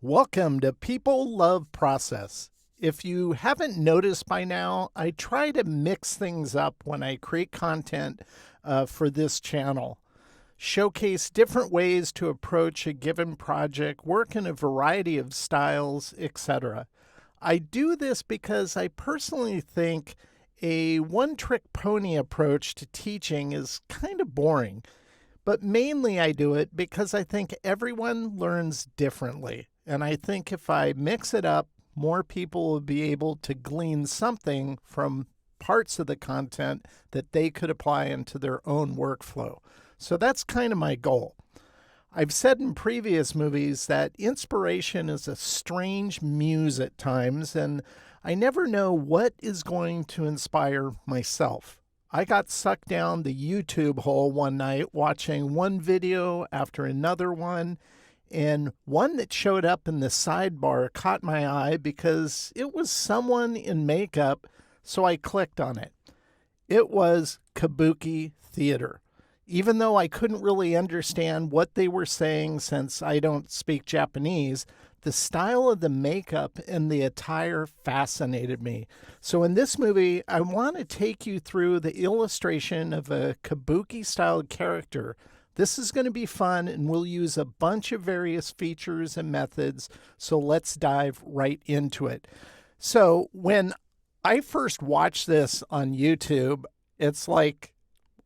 Welcome to People Love Process. If you haven't noticed by now, I try to mix things up when I create content for this channel. Showcase different ways to approach a given project, work in a variety of styles, etc. I do this because I personally think a one-trick pony approach to teaching is kind of boring. But mainly I do it because I think everyone learns differently. And I think if I mix it up, more people will be able to glean something from parts of the content that they could apply into their own workflow. So that's kind of my goal. I've said in previous movies that inspiration is a strange muse at times, and I never know what is going to inspire myself. I got sucked down the YouTube hole one night watching one video after another one, and one that showed up in the sidebar caught my eye because it was someone in makeup, so I clicked on it. It was Kabuki Theatre. Even though I couldn't really understand what they were saying since I don't speak Japanese, the style of the makeup and the attire fascinated me. So in this movie, I want to take you through the illustration of a Kabuki-styled character. This is going to be fun, and we'll use a bunch of various features and methods, so let's dive right into it. So when I first watched this on YouTube, it's like,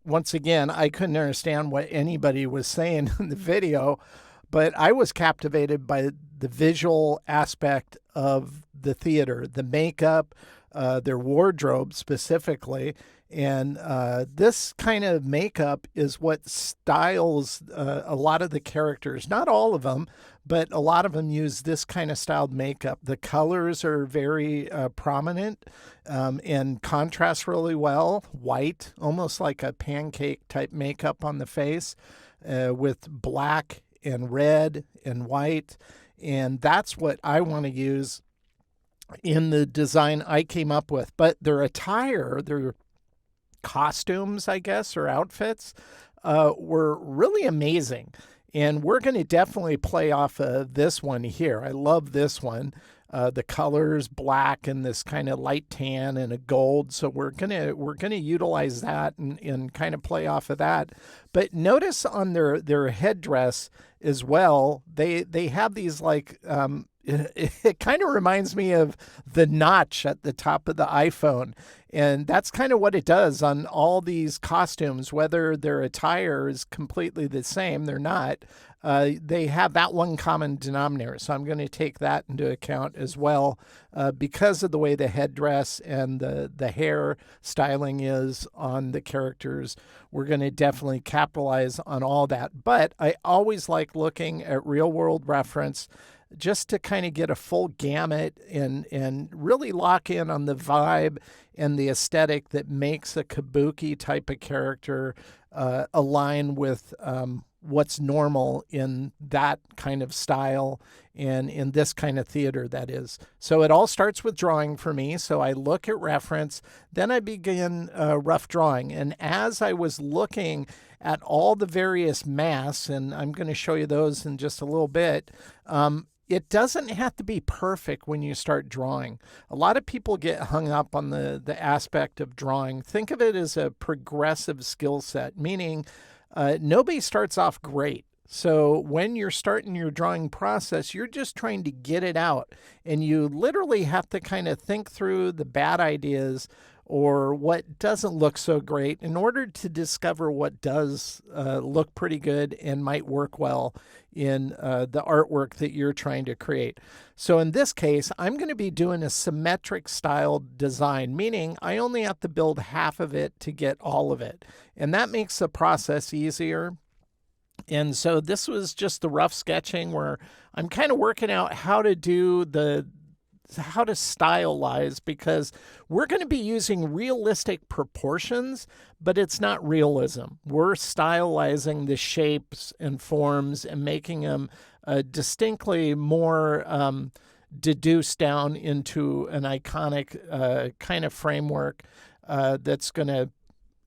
once again, I couldn't understand what anybody was saying in the video, but I was captivated by the visual aspect of the theater, the makeup, their wardrobe specifically. And this kind of makeup is what styles a lot of the characters. Not all of them, but a lot of them use this kind of styled makeup. The colors are very prominent and contrast really well. White, almost like a pancake type makeup on the face with black and red and white. And that's what I want to use in the design I came up with. But their attire, their costumes, I guess, or outfits, were really amazing. And we're going to definitely play off of this one here. I love this one. The colors, black and this kind of light tan and a gold. So we're gonna utilize that and kind of play off of that. But notice on their headdress as well, they have these like it kind of reminds me of the notch at the top of the iPhone. And that's kind of what it does on all these costumes, whether their attire is completely the same, they're not. They have that one common denominator. So I'm going to take that into account as well because of the way the headdress and the hair styling is on the characters. We're going to definitely capitalize on all that. But I always like looking at real world reference just to kind of get a full gamut and really lock in on the vibe and the aesthetic that makes a Kabuki type of character align with what's normal in that kind of style and in this kind of theater, that is. So it all starts with drawing for me. So I look at reference, then I begin rough drawing. And as I was looking at all the various masks, and I'm going to show you those in just a little bit, it doesn't have to be perfect when you start drawing. A lot of people get hung up on the aspect of drawing. Think of it as a progressive skill set, meaning nobody starts off great. So when you're starting your drawing process, you're just trying to get it out. And you literally have to kind of think through the bad ideas or what doesn't look so great in order to discover what does look pretty good and might work well in the artwork that you're trying to create. So in this case, I'm going to be doing a symmetric style design, meaning I only have to build half of it to get all of it. And that makes the process easier. And so this was just the rough sketching where I'm kind of working out how to do how to stylize, because we're going to be using realistic proportions, but it's not realism. We're stylizing the shapes and forms and making them distinctly more deduced down into an iconic kind of framework that's going to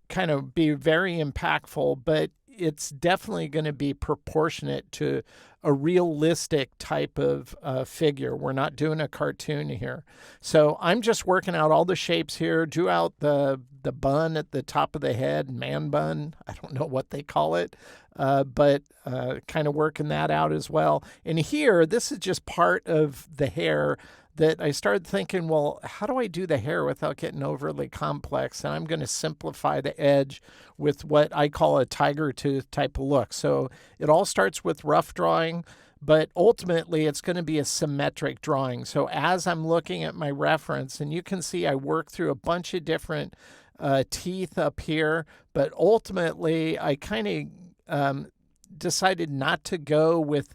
kind of be very impactful, but it's definitely going to be proportionate to a realistic type of figure. We're not doing a cartoon here. So I'm just working out all the shapes here, drew out the bun at the top of the head, man bun. I don't know what they call it, but kind of working that out as well. And here, this is just part of the hair that I started thinking, well, how do I do the hair without getting overly complex? And I'm going to simplify the edge with what I call a tiger tooth type of look. So it all starts with rough drawing, but ultimately it's going to be a symmetric drawing. So as I'm looking at my reference, and you can see I work through a bunch of different teeth up here, but ultimately I kind of decided not to go with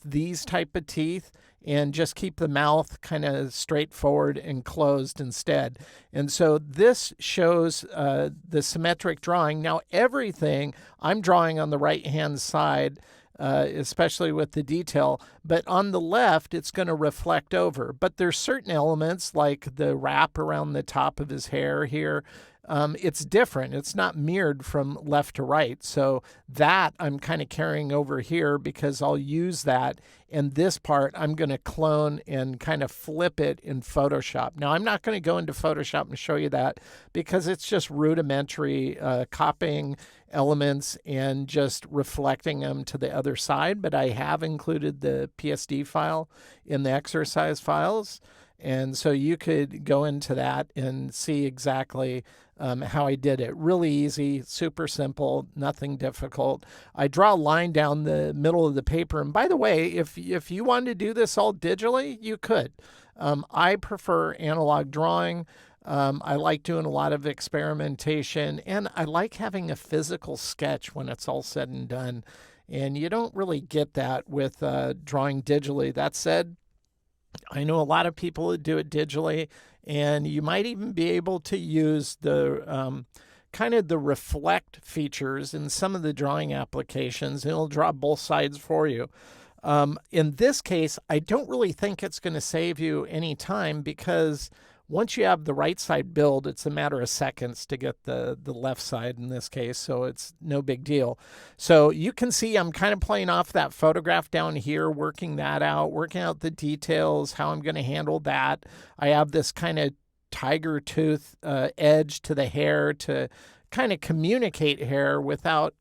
these type of teeth and just keep the mouth kind of straightforward and closed instead. And so this shows the symmetric drawing. Now everything I'm drawing on the right-hand side, especially with the detail, but on the left, it's going to reflect over. But there's certain elements like the wrap around the top of his hair here. It's different. It's not mirrored from left to right. So that I'm kind of carrying over here because I'll use that. And this part I'm going to clone and kind of flip it in Photoshop. Now I'm not going to go into Photoshop and show you that because it's just rudimentary copying elements and just reflecting them to the other side. But I have included the PSD file in the exercise files. And so you could go into that and see exactly how I did it. Really easy, super simple, nothing difficult. I draw a line down the middle of the paper. And by the way, if you wanted to do this all digitally, you could. I prefer analog drawing. I like doing a lot of experimentation, and I like having a physical sketch when it's all said and done. And you don't really get that with drawing digitally. That said, I know a lot of people that do it digitally, and you might even be able to use the kind of the reflect features in some of the drawing applications, and it'll draw both sides for you. In this case, I don't really think it's going to save you any time because once you have the right side build, it's a matter of seconds to get the left side in this case, so it's no big deal. So you can see I'm kind of playing off that photograph down here, working that out, working out the details, how I'm going to handle that. I have this kind of tiger tooth edge to the hair to kind of communicate hair without,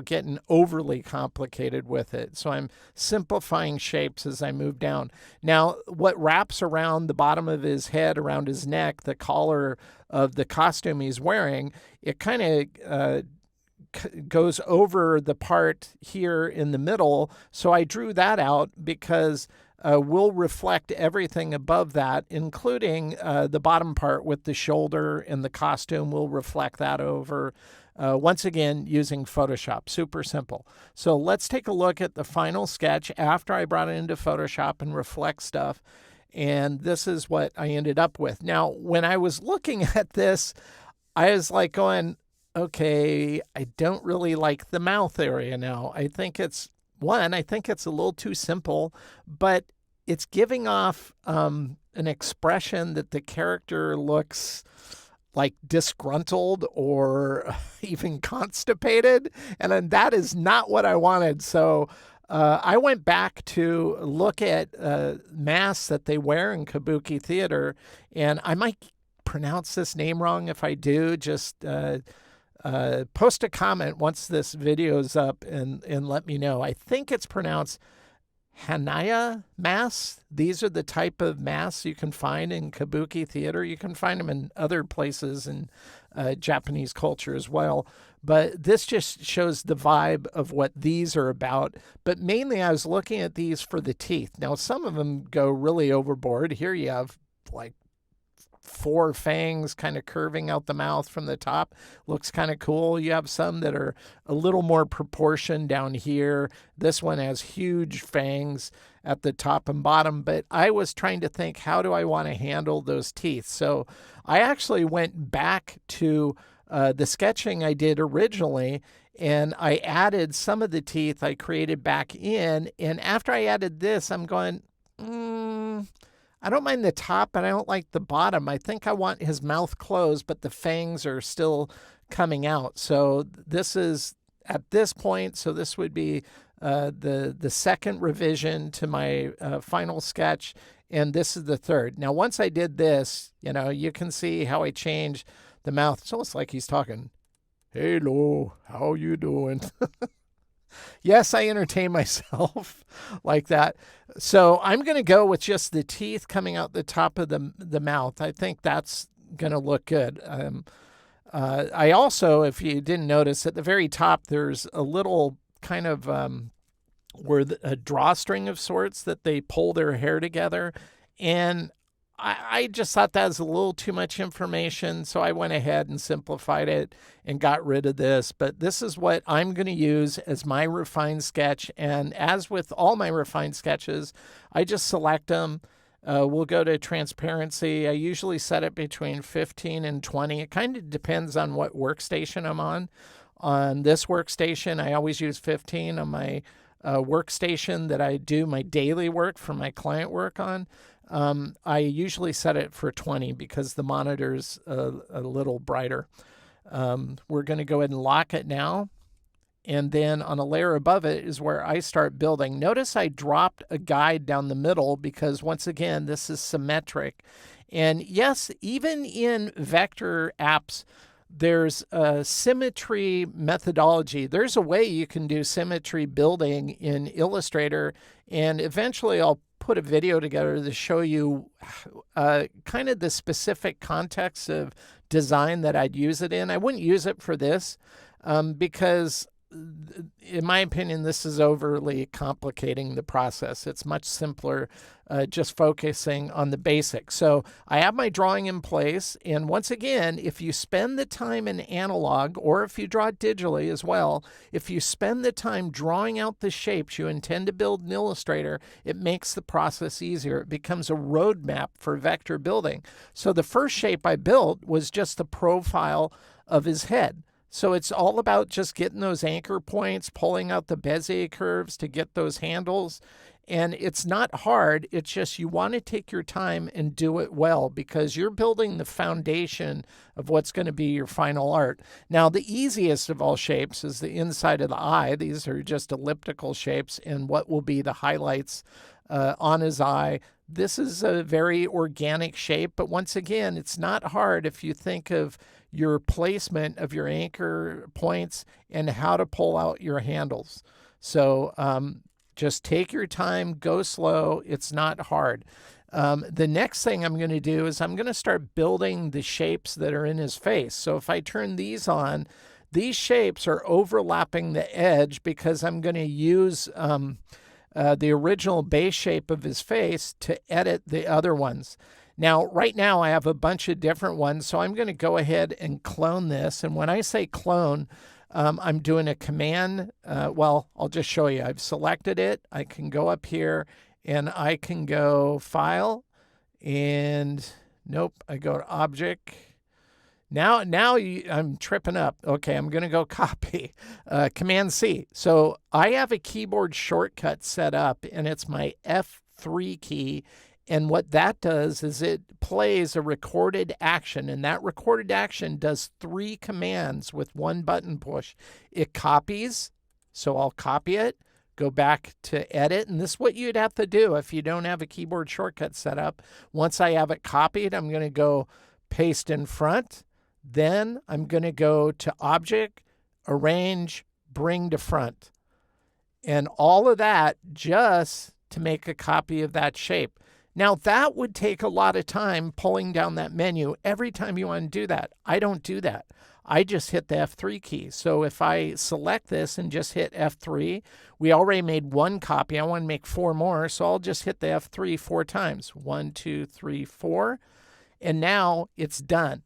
getting overly complicated with it. So I'm simplifying shapes as I move down. Now, what wraps around the bottom of his head, around his neck, the collar of the costume he's wearing, it kind of goes over the part here in the middle. So I drew that out because we'll reflect everything above that, including the bottom part with the shoulder and the costume. We'll reflect that over. Once again, using Photoshop. Super simple. So let's take a look at the final sketch after I brought it into Photoshop and reflect stuff. And this is what I ended up with. Now, when I was looking at this, I was like going, okay, I don't really like the mouth area now. I think it's a little too simple, but it's giving off an expression that the character looks like disgruntled or even constipated, and then that is not what I wanted. So I went back to look at masks that they wear in Kabuki Theatre, and I might pronounce this name wrong. If I do, just post a comment once this video is up and let me know. I think it's pronounced Hanaya masks. These are the type of masks you can find in Kabuki Theatre. You can find them in other places in Japanese culture as well. But this just shows the vibe of what these are about. But mainly I was looking at these for the teeth. Now, some of them go really overboard. Here you have like 4 fangs kind of curving out the mouth from the top. Looks kind of cool. You have some that are a little more proportioned down here. This one has huge fangs at the top and bottom, but I was trying to think, how do I want to handle those teeth? So I actually went back to the sketching I did originally, and I added some of the teeth I created back in. And after I added this, I'm going, I don't mind the top, but I don't like the bottom. I think I want his mouth closed, but the fangs are still coming out. So this is at this point. So this would be the second revision to my final sketch, and this is the third. Now, once I did this, you can see how I changed the mouth. It's almost like he's talking, "Hello, how you doing?" Yes, I entertain myself like that. So I'm going to go with just the teeth coming out the top of the mouth. I think that's going to look good. I also, if you didn't notice, at the very top, there's a little kind of a drawstring of sorts that they pull their hair together. And I just thought that was a little too much information, so I went ahead and simplified it and got rid of this. But this is what I'm going to use as my refined sketch. And as with all my refined sketches, I just select them. We'll go to transparency. I usually set it between 15 and 20. It kind of depends on what workstation I'm on. On this workstation, I always use 15. On my workstation that I do my daily work for my client work on, I usually set it for 20 because the monitor's a little brighter. We're going to go ahead and lock it now. And then on a layer above it is where I start building. Notice I dropped a guide down the middle because, once again, this is symmetric. And yes, even in vector apps, there's a symmetry methodology. There's a way you can do symmetry building in Illustrator, and eventually I'll put a video together to show you kind of the specific context of design that I'd use it in. I wouldn't use it for this because, in my opinion, this is overly complicating the process. It's much simpler just focusing on the basics. So I have my drawing in place. And once again, if you spend the time in analog, or if you draw it digitally as well, if you spend the time drawing out the shapes you intend to build in Illustrator, it makes the process easier. It becomes a roadmap for vector building. So the first shape I built was just the profile of his head. So it's all about just getting those anchor points, pulling out the Bezier curves to get those handles. And it's not hard. It's just you want to take your time and do it well because you're building the foundation of what's going to be your final art. Now, the easiest of all shapes is the inside of the eye. These are just elliptical shapes and what will be the highlights on his eye. This is a very organic shape, but once again, it's not hard if you think of your placement of your anchor points and how to pull out your handles. So just take your time, go slow. It's not hard. The next thing I'm going to do is I'm going to start building the shapes that are in his face. So if I turn these on, these shapes are overlapping the edge because I'm going to use the original base shape of his face to edit the other ones. Now, right now, I have a bunch of different ones, so I'm going to go ahead and clone this. And when I say clone, I'm doing a command. Well, I'll just show you. I've selected it. I can go up here, and I can go File, and nope, I go to Object. Now I'm tripping up. Okay, I'm going to go copy. Command C. So I have a keyboard shortcut set up, and it's my F3 key. And what that does is it plays a recorded action, and that recorded action does 3 commands with 1 button push. It copies, so I'll copy it, go back to edit, and this is what you'd have to do if you don't have a keyboard shortcut set up. Once I have it copied, I'm going to go paste in front. Then I'm going to go to Object, Arrange, Bring to Front. And all of that just to make a copy of that shape. Now, that would take a lot of time pulling down that menu every time you want to do that. I don't do that. I just hit the F3 key. So if I select this and just hit F3, we already made 1 copy. I want to make 4 more, so I'll just hit the F3 4 times. 1, 2, 3, 4. And now it's done.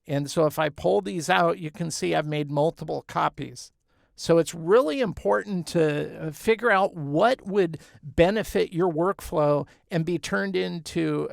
And so if I pull these out, you can see I've made multiple copies. So it's really important to figure out what would benefit your workflow and be turned into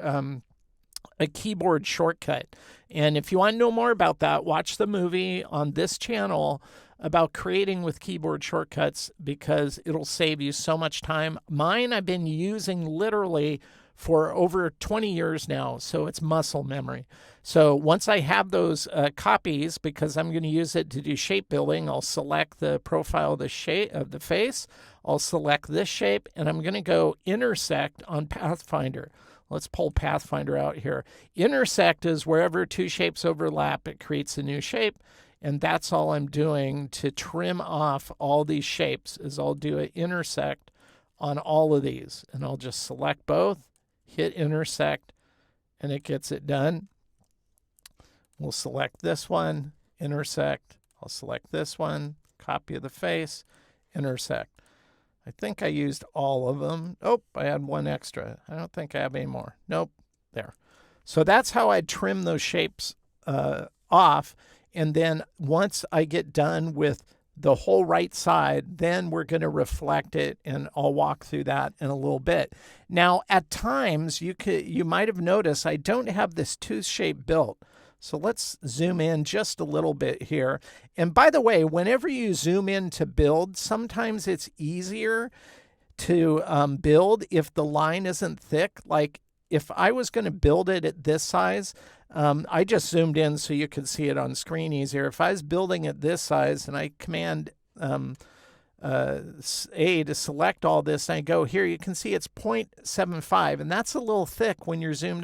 a keyboard shortcut. And if you want to know more about that, watch the movie on this channel about creating with keyboard shortcuts because it'll save you so much time. Mine I've been using literally for over 20 years now, so it's muscle memory. So once I have those copies, because I'm going to use it to do shape building, I'll select the profile of the shape of the face. I'll select this shape, and I'm going to go intersect on Pathfinder. Let's pull Pathfinder out here. Intersect is wherever two shapes overlap, it creates a new shape. And that's all I'm doing to trim off all these shapes, is I'll do an intersect on all of these. And I'll just select both, hit intersect, and it gets it done. We'll select this one, intersect. I'll select this one, copy of the face, intersect. I think I used all of them. Oh, I had one extra. I don't think I have any more. Nope, there. So that's how I trim those shapes off. And then once I get done with the whole right side, then we're going to reflect it, and I'll walk through that in a little bit. Now, at times, you might have noticed I don't have this tooth shape built. So let's zoom in just a little bit here. And by the way, whenever you zoom in to build, sometimes it's easier to build if the line isn't thick. Like if I was going to build it at this size, I just zoomed in so you could see it on screen easier. If I was building at this size and I command A to select all this, and I go here, you can see it's 0.75, and that's a little thick when you're zoomed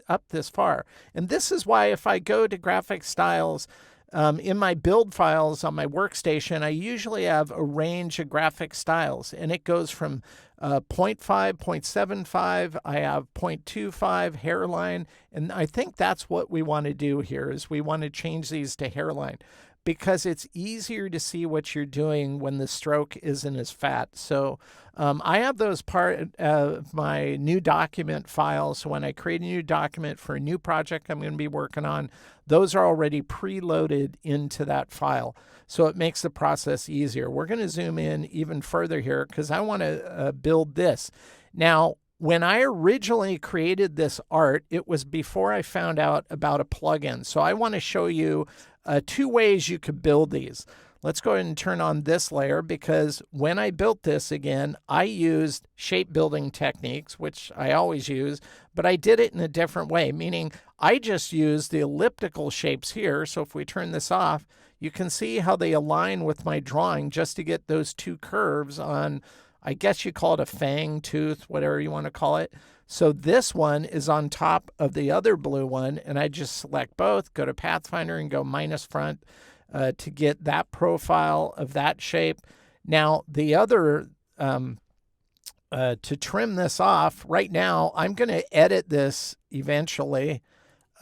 up this far. And this is why if I go to graphic styles, in my build files on my workstation, I usually have a range of graphic styles, and it goes from 0.5, 0.75, I have 0.25 hairline, and I think that's what we want to do here, is we want to change these to hairline, because it's easier to see what you're doing when the stroke isn't as fat. So I have those part of my new document files. So when I create a new document for a new project I'm going to be working on, those are already preloaded into that file. So it makes the process easier. We're going to zoom in even further here because I want to build this. Now, when I originally created this art, it was before I found out about a plugin. So I want to show you two ways you could build these. Let's go ahead and turn on this layer, because when I built this again, I used shape building techniques, which I always use, but I did it in a different way, meaning I just used the elliptical shapes here. So if we turn this off, you can see how they align with my drawing just to get those two curves on, I guess you call it a fang, tooth, whatever you want to call it. So this one is on top of the other blue one, and I just select both, go to Pathfinder and go minus front to get that profile of that shape. Now, the other, to trim this off, right now, I'm going to edit this eventually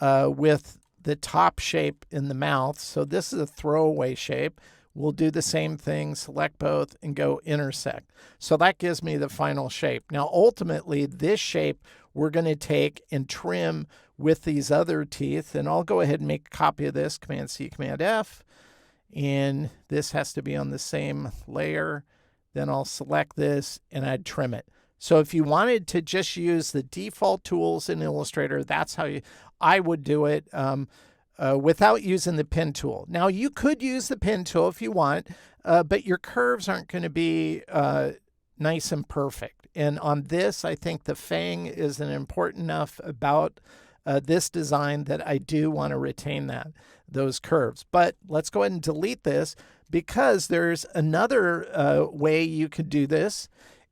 with the top shape in the mouth. So this is a throwaway shape. We'll do the same thing, select both, and go intersect. So that gives me the final shape. Now, ultimately, this shape we're going to take and trim with these other teeth. And I'll go ahead and make a copy of this, Command-C, Command-F. And this has to be on the same layer. Then I'll select this, and I'd trim it. So if you wanted to just use the default tools in Illustrator, that's how I would do it. Without using the pen tool. Now, you could use the pen tool if you want, but your curves aren't going to be nice and perfect. And on this, I think the fang is an important enough about this design that I do want to retain those curves. But let's go ahead and delete this, because there's another way you could do this.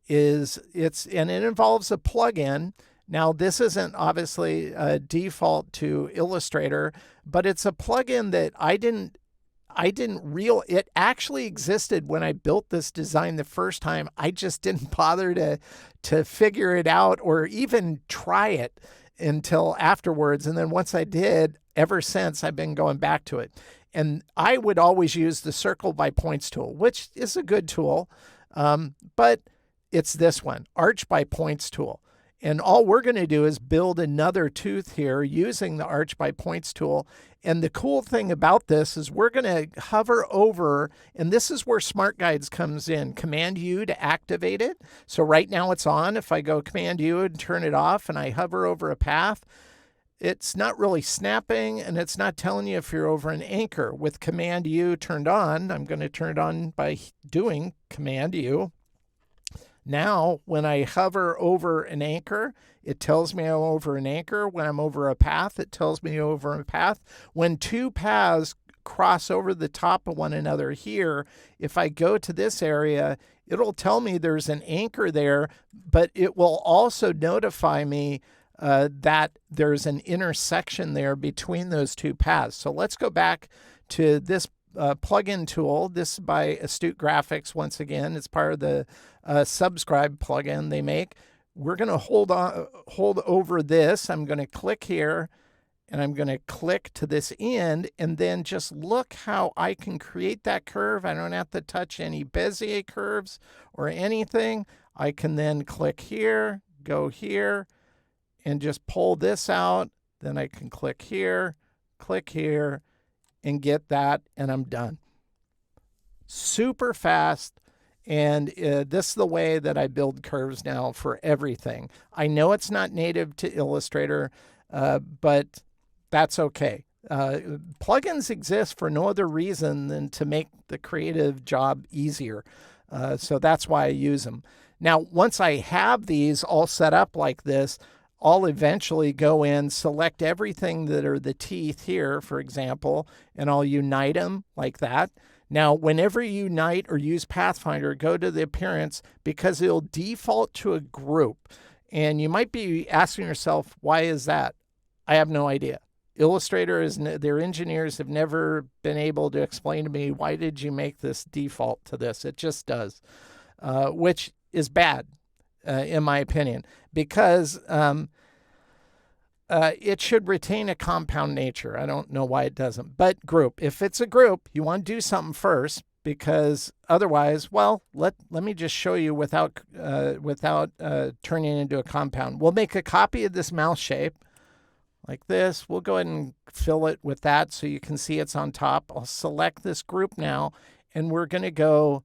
And it involves a plugin. Now, this isn't obviously a default to Illustrator, but it's a plugin that it actually existed when I built this design the first time. I just didn't bother to figure it out or even try it until afterwards. And then once I did, ever since, I've been going back to it. And I would always use the circle by points tool, which is a good tool, but it's this one, arch by points tool. And all we're going to do is build another tooth here using the arch by points tool. And the cool thing about this is we're going to hover over, and this is where Smart Guides comes in. Command U to activate it. So right now it's on. If I go Command U and turn it off and I hover over a path, it's not really snapping, and it's not telling you if you're over an anchor. With Command U turned on, I'm going to turn it on by doing Command U. Now, when I hover over an anchor, it tells me I'm over an anchor. When I'm over a path, it tells me over a path. When two paths cross over the top of one another here, if I go to this area, it'll tell me there's an anchor there, but it will also notify me that there's an intersection there between those two paths. So let's go back to this plugin tool. This is by Astute Graphics. Once again, it's part of the PathScribe plugin they make. We're going to hold over this. I'm going to click here, and I'm going to click to this end, and then just look how I can create that curve. I don't have to touch any Bezier curves or anything. I can then click here, go here, and just pull this out. Then I can click here, and get that, and I'm done. Super fast. And this is the way that I build curves now for everything. I know it's not native to Illustrator, but that's okay. Plugins exist for no other reason than to make the creative job easier. So that's why I use them. Now, once I have these all set up like this, I'll eventually go in, select everything that are the teeth here, for example, and I'll unite them like that. Now, whenever you unite or use Pathfinder, go to the appearance because it'll default to a group. And you might be asking yourself, why is that? I have no idea. Illustrator, their engineers have never been able to explain to me, why did you make this default to this? It just does, which is bad, in my opinion, because it should retain a compound nature. I don't know why it doesn't. But group, if it's a group, you want to do something first, because otherwise, well, let me just show you without turning it into a compound. We'll make a copy of this mouse shape like this. We'll go ahead and fill it with that so you can see it's on top. I'll select this group now, and we're going to go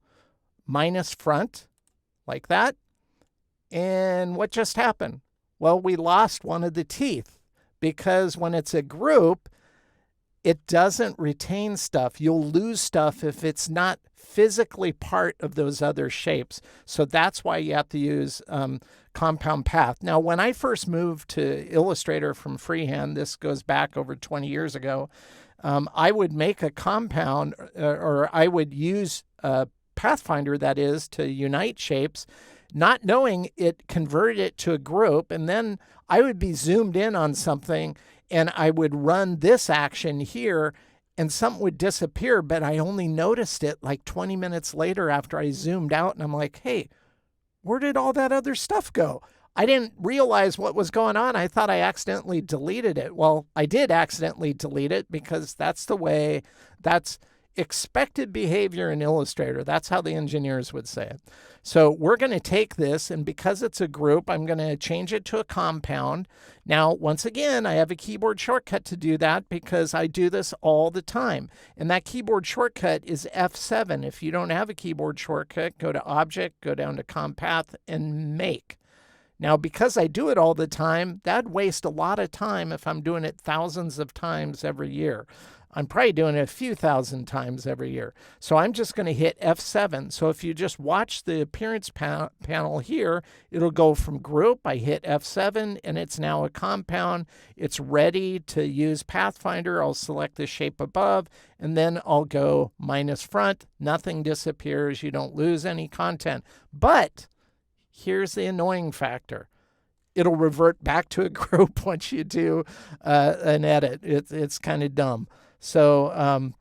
minus front like that. And what just happened? Well, we lost one of the teeth because when it's a group, it doesn't retain stuff. You'll lose stuff if it's not physically part of those other shapes. So that's why you have to use compound path. Now, when I first moved to Illustrator from freehand, this goes back over 20 years ago, I would make a compound, or I would use Pathfinder, that is, to unite shapes, not knowing it converted it to a group, and then I would be zoomed in on something, and I would run this action here, and something would disappear, but I only noticed it like 20 minutes later after I zoomed out, and I'm like, hey, where did all that other stuff go? I didn't realize what was going on. I thought I accidentally deleted it. Well, I did accidentally delete it because that's the way, that's expected behavior in Illustrator. That's how the engineers would say it. So we're going to take this, and because it's a group, I'm going to change it to a compound. Now, once again, I have a keyboard shortcut to do that because I do this all the time. And that keyboard shortcut is F7. If you don't have a keyboard shortcut, go to Object, go down to Compath, and Make. Now, because I do it all the time, that'd waste a lot of time if I'm doing it thousands of times every year. I'm probably doing it a few thousand times every year. So I'm just going to hit F7. So if you just watch the appearance panel here, it'll go from group. I hit F7, and it's now a compound. It's ready to use Pathfinder. I'll select the shape above, and then I'll go minus front. Nothing disappears. You don't lose any content. But here's the annoying factor. It'll revert back to a group once you do an edit. It's kind of dumb. So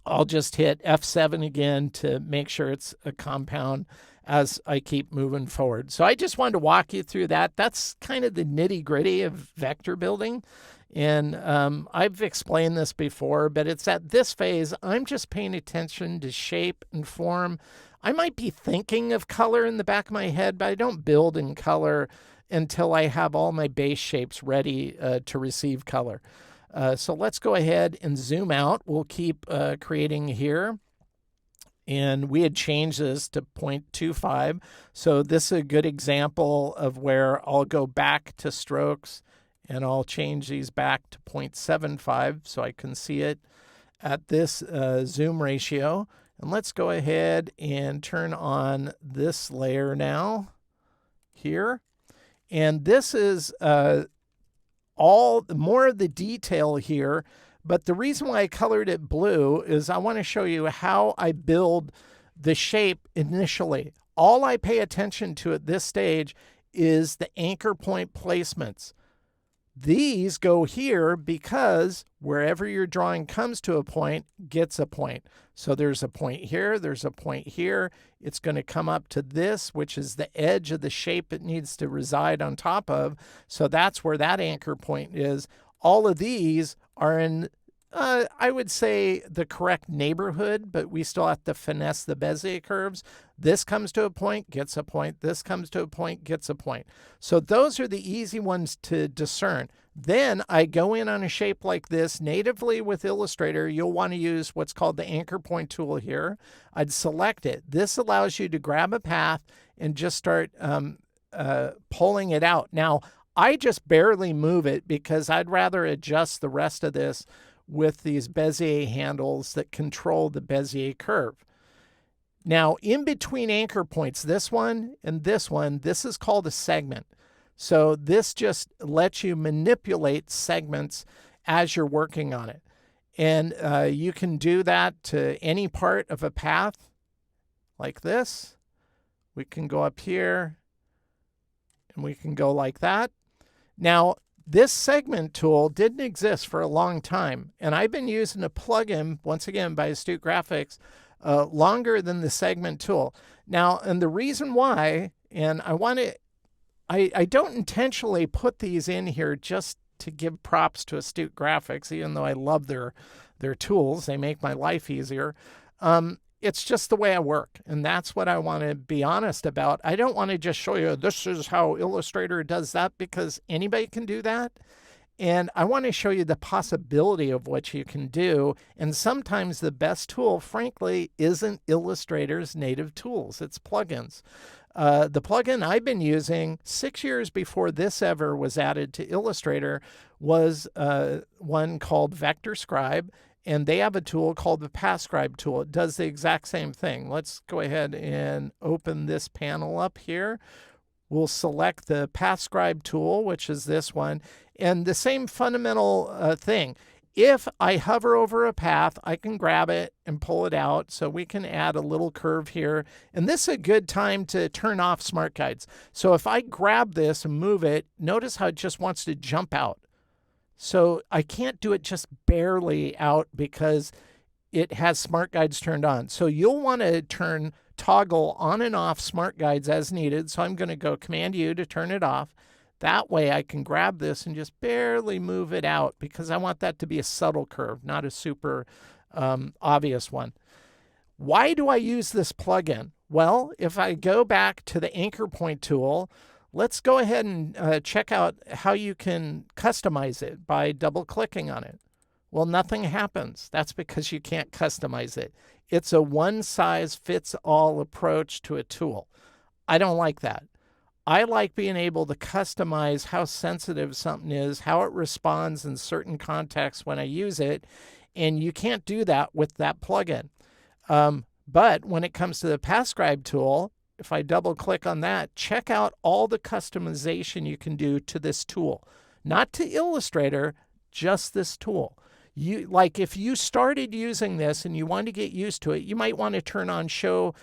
I'll just hit F7 again to make sure it's a compound as I keep moving forward. So I just wanted to walk you through that. That's kind of the nitty-gritty of vector building. And I've explained this before, but it's at this phase, I'm just paying attention to shape and form. I might be thinking of color in the back of my head, but I don't build in color until I have all my base shapes ready to receive color. So let's go ahead and zoom out. We'll keep creating here. And we had changed this to 0.25. So this is a good example of where I'll go back to strokes, and I'll change these back to 0.75 so I can see it at this zoom ratio. And let's go ahead and turn on this layer now. here. And this is all more of the detail here. But the reason why I colored it blue is I want to show you how I build the shape initially. All I pay attention to at this stage is the anchor point placements. These go here because wherever your drawing comes to a point, gets a point. So there's a point here, there's a point here. It's going to come up to this, which is the edge of the shape it needs to reside on top of. So that's where that anchor point is. All of these are in, I would say, the correct neighborhood, but we still have to finesse the Bezier curves. This comes to a point, gets a point. This comes to a point, gets a point. So those are the easy ones to discern. Then I go in on a shape like this. Natively with Illustrator, you'll want to use what's called the anchor point tool here. I'd select it. This allows you to grab a path and just start pulling it out. Now, I just barely move it because I'd rather adjust the rest of this with these Bezier handles that control the Bezier curve. Now, in between anchor points, this one and this one, this is called a segment. So this just lets you manipulate segments as you're working on it. And you can do that to any part of a path like this. We can go up here and we can go like that. Now, this segment tool didn't exist for a long time, and I've been using a plugin, once again, by Astute Graphics, longer than the segment tool. Now, and the reason why, and I don't intentionally put these in here just to give props to Astute Graphics, even though I love their tools. They make my life easier. It's just the way I work, and that's what I want to be honest about. I don't want to just show you this is how Illustrator does that, because anybody can do that. And I want to show you the possibility of what you can do. And sometimes the best tool, frankly, isn't Illustrator's native tools. It's plugins. The plugin I've been using 6 years before this ever was added to Illustrator was one called PathScribe. And they have a tool called the PathScribe tool. It does the exact same thing. Let's go ahead and open this panel up here. We'll select the PathScribe tool, which is this one. And the same fundamental thing. If I hover over a path, I can grab it and pull it out. So we can add a little curve here. And this is a good time to turn off Smart Guides. So if I grab this and move it, notice how it just wants to jump out. So I can't do it just barely out because it has Smart Guides turned on. So you'll want to toggle on and off Smart Guides as needed. So I'm going to go Command U to turn it off. That way I can grab this and just barely move it out because I want that to be a subtle curve, not a super obvious one. Why do I use this plugin? Well, if I go back to the anchor point tool, let's go ahead and check out how you can customize it by double-clicking on it. Well, nothing happens. That's because you can't customize it. It's a one-size-fits-all approach to a tool. I don't like that. I like being able to customize how sensitive something is, how it responds in certain contexts when I use it, and you can't do that with that plugin. But when it comes to the PathScribe tool, if I double click on that, check out all the customization you can do to this tool. Not to Illustrator, just this tool. If you started using this and you want to get used to it, you might want to turn on show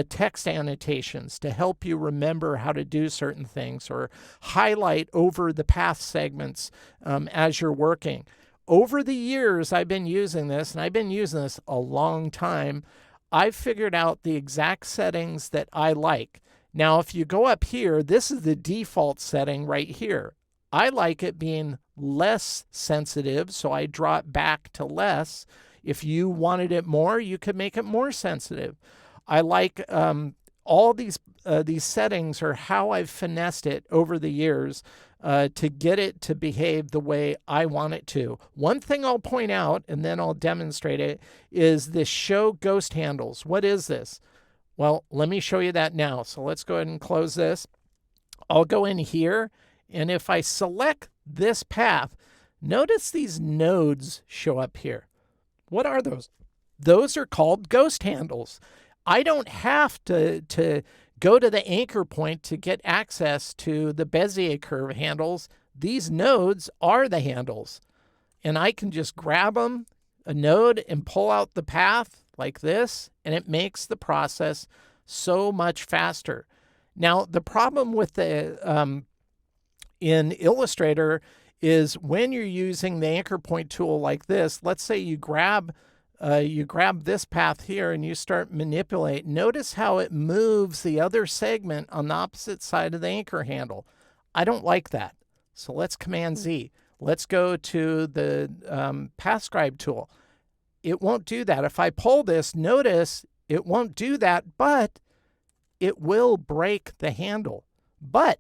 text annotations to help you remember how to do certain things, or highlight over the path segments as you're working. Over the years I've been using this, and I've been using this a long time, I've figured out the exact settings that I like. Now, if you go up here, this is the default setting right here. I like it being less sensitive, so I draw it back to less. If you wanted it more, you could make it more sensitive. I like all these settings are how I've finessed it over the years to get it to behave the way I want it to. One thing I'll point out, and then I'll demonstrate it, is this show ghost handles. What is this? Well, let me show you that now. So let's go ahead and close this. I'll go in here, and if I select this path, notice these nodes show up here. What are those? Those are called ghost handles. I don't have to go to the anchor point to get access to the Bezier curve handles. These nodes are the handles. And I can just grab them, a node, and pull out the path like this, and it makes the process so much faster. Now, the problem with the in Illustrator is when you're using the anchor point tool like this, let's say you grab this path here and you start manipulate. Notice how it moves the other segment on the opposite side of the anchor handle. I don't like that. So let's Command Z. Let's go to the PathScribe tool. It won't do that. If I pull this, notice it won't do that, but it will break the handle. But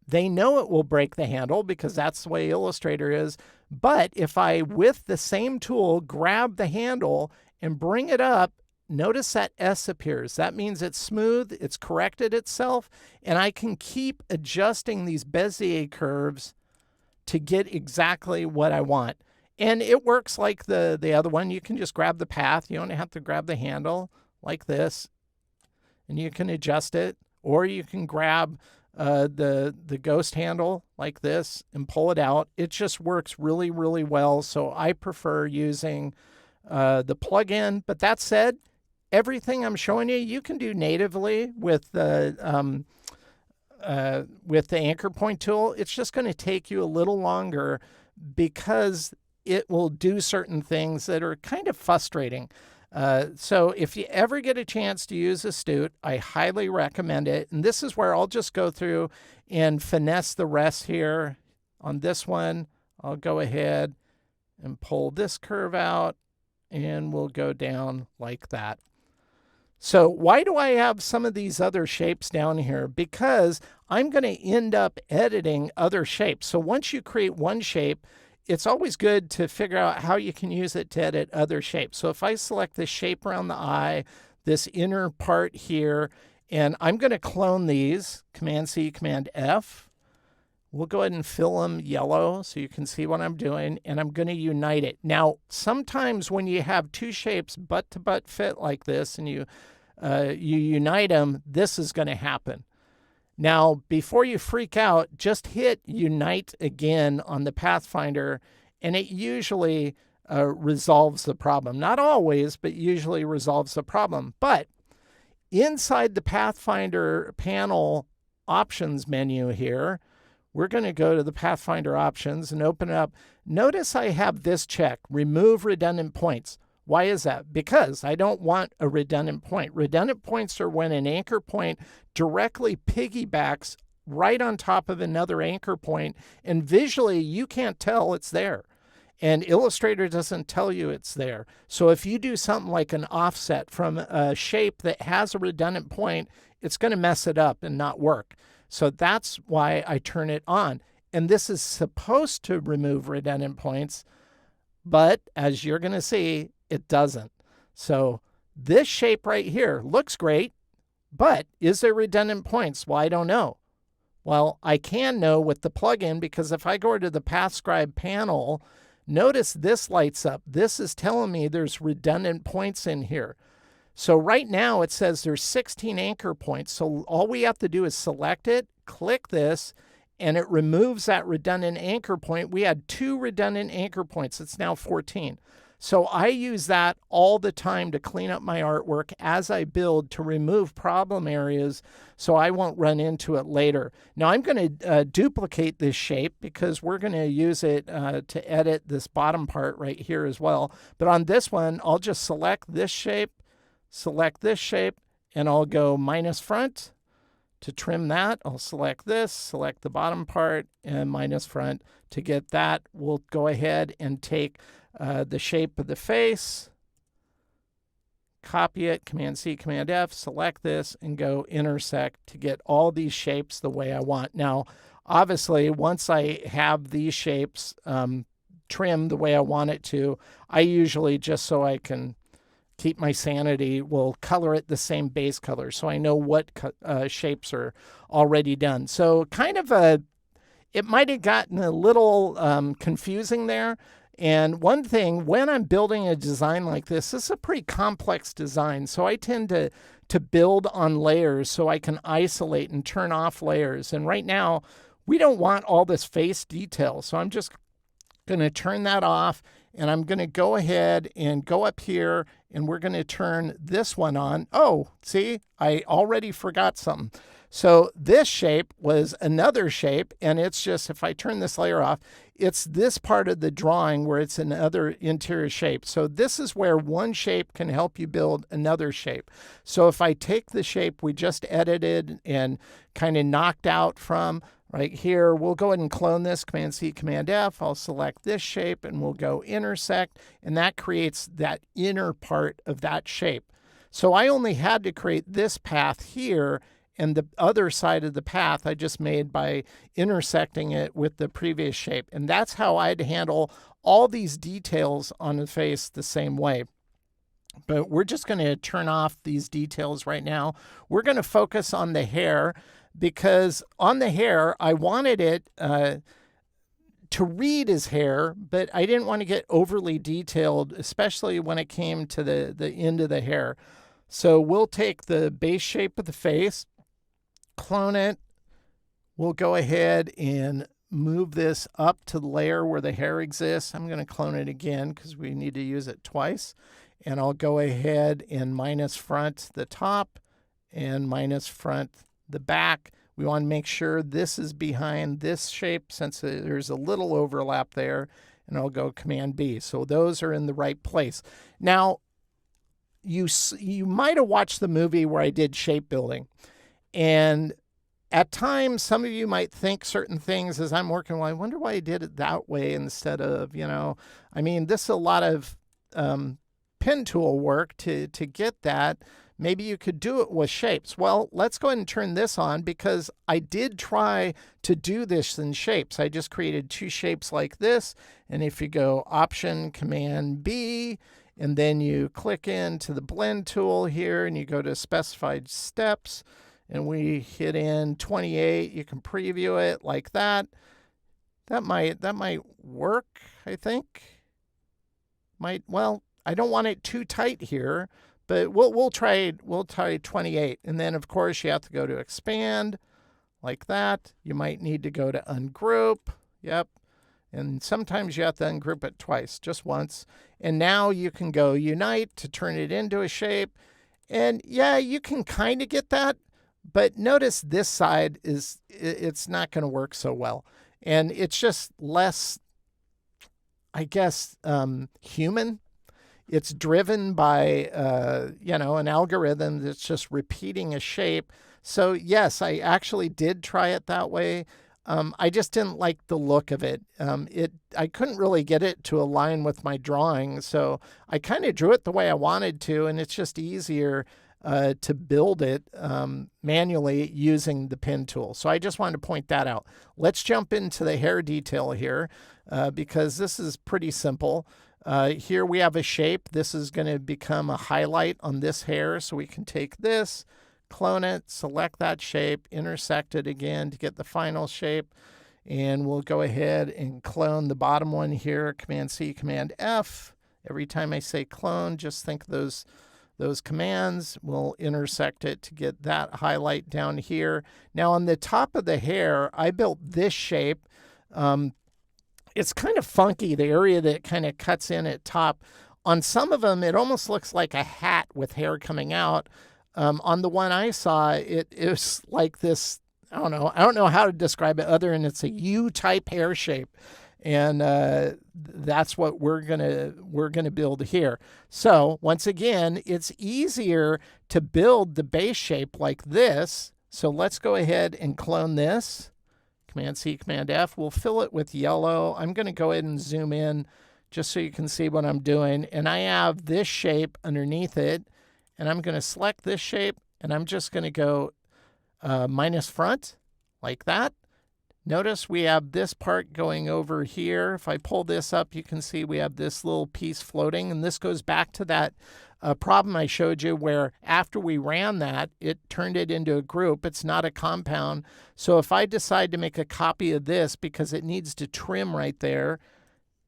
they know it will break the handle because that's the way Illustrator is. But if I, with the same tool, grab the handle and bring it up, notice that S appears. That means it's smooth, it's corrected itself, and I can keep adjusting these Bezier curves to get exactly what I want. And it works like the other one. You can just grab the path. You don't have to grab the handle like this, and you can adjust it. Or you can grab the ghost handle like this and pull it out. It just works really, really well. So I prefer using the plugin. But that said, everything I'm showing you, you can do natively with the anchor point tool. It's just going to take you a little longer because it will do certain things that are kind of frustrating. So if you ever get a chance to use Astute, I highly recommend it. And this is where I'll just go through and finesse the rest here. On this one, I'll go ahead and pull this curve out, and we'll go down like that. So why do I have some of these other shapes down here? Because I'm going to end up editing other shapes. So once you create one shape, it's always good to figure out how you can use it to edit other shapes. So if I select this shape around the eye, this inner part here, and I'm going to clone these, Command C, Command F. We'll go ahead and fill them yellow so you can see what I'm doing, and I'm going to unite it. Now, sometimes when you have two shapes butt-to-butt fit like this and you unite them, this is going to happen. Now, before you freak out, just hit Unite again on the Pathfinder, and it usually resolves the problem. Not always, but usually resolves the problem. But inside the Pathfinder panel options menu here, we're going to go to the Pathfinder options and open it up. Notice I have this check, Remove Redundant Points. Why is that? Because I don't want a redundant point. Redundant points are when an anchor point directly piggybacks right on top of another anchor point, and visually you can't tell it's there. And Illustrator doesn't tell you it's there. So if you do something like an offset from a shape that has a redundant point, it's going to mess it up and not work. So that's why I turn it on. And this is supposed to remove redundant points, but as you're going to see, it doesn't. So this shape right here looks great, but is there redundant points? Well, I don't know. Well, I can know with the plugin, because if I go to the PathScribe panel, notice this lights up. This is telling me there's redundant points in here. So right now it says there's 16 anchor points. So all we have to do is select it, click this, and it removes that redundant anchor point. We had 2 redundant anchor points. It's now 14. So I use that all the time to clean up my artwork as I build, to remove problem areas so I won't run into it later. Now I'm going to duplicate this shape because we're going to use it to edit this bottom part right here as well. But on this one, I'll just select this shape, and I'll go minus front to trim that. I'll select this, select the bottom part, and minus front. To get that, we'll go ahead and take the shape of the face, copy it, Command C, Command F, select this, and go intersect to get all these shapes the way I want. Now, obviously, once I have these shapes trimmed the way I want it to, I usually, just so I can keep my sanity, will color it the same base color so I know what shapes are already done. So kind of it might have gotten a little confusing there. And one thing, when I'm building a design like this is a pretty complex design. So I tend to build on layers so I can isolate and turn off layers. And right now, we don't want all this face detail. So I'm just going to turn that off, and I'm going to go ahead and go up here, and we're going to turn this one on. Oh, see, I already forgot something. So this shape was another shape, and it's just, if I turn this layer off, it's this part of the drawing where it's another interior shape. So this is where one shape can help you build another shape. So if I take the shape we just edited and kind of knocked out from right here, we'll go ahead and clone this, Command-C, Command-F. I'll select this shape, and we'll go intersect, and that creates that inner part of that shape. So I only had to create this path here, and the other side of the path I just made by intersecting it with the previous shape. And that's how I'd handle all these details on the face the same way. But we're just going to turn off these details right now. We're going to focus on the hair, because on the hair, I wanted it to read as hair, but I didn't want to get overly detailed, especially when it came to the end of the hair. So we'll take the base shape of the face, clone it. We'll go ahead and move this up to the layer where the hair exists. I'm going to clone it again because we need to use it twice. And I'll go ahead and minus front the top and minus front the back. We want to make sure this is behind this shape since there's a little overlap there. And I'll go Command-B. So those are in the right place. Now, you might have watched the movie where I did shape building. And at times, some of you might think certain things as I'm working, well, I wonder why I did it that way instead of, I mean, this is a lot of pen tool work to get that. Maybe you could do it with shapes. Well, let's go ahead and turn this on, because I did try to do this in shapes. I just created two shapes like this. And if you go Option, Command-B, and then you click into the blend tool here and you go to specified steps, and we hit in 28, you can preview it like that. That might work, I think. Well, I don't want it too tight here, but we'll try 28. And then of course you have to go to expand like that. You might need to go to ungroup. Yep. And sometimes you have to ungroup it twice, just once. And now you can go unite to turn it into a shape. And yeah, you can kind of get that. But notice this side it's not going to work so well. And it's just less, I guess, human. It's driven by, an algorithm that's just repeating a shape. So yes, I actually did try it that way. I just didn't like the look of it. I couldn't really get it to align with my drawing. So I kind of drew it the way I wanted to, and it's just easier to build it manually using the pen tool. So I just wanted to point that out. Let's jump into the hair detail here because this is pretty simple. Here we have a shape. This is going to become a highlight on this hair. So we can take this, clone it, select that shape, intersect it again to get the final shape. And we'll go ahead and clone the bottom one here, Command-C, Command-F. Every time I say clone, just think those commands. We'll intersect it to get that highlight down here. Now on the top of the hair, I built this shape. It's kind of funky, the area that kind of cuts in at top. On some of them, it almost looks like a hat with hair coming out. On the one I saw, it was like this, I don't know how to describe it other than it's a U-type hair shape. And that's what we're gonna build here. So once again, it's easier to build the base shape like this. So let's go ahead and clone this. Command-C, Command-F. We'll fill it with yellow. I'm going to go ahead and zoom in just so you can see what I'm doing. And I have this shape underneath it. And I'm going to select this shape. And I'm just going to go minus front like that. Notice we have this part going over here. If I pull this up, you can see we have this little piece floating. And this goes back to that problem I showed you where after we ran that, it turned it into a group. It's not a compound. So if I decide to make a copy of this because it needs to trim right there,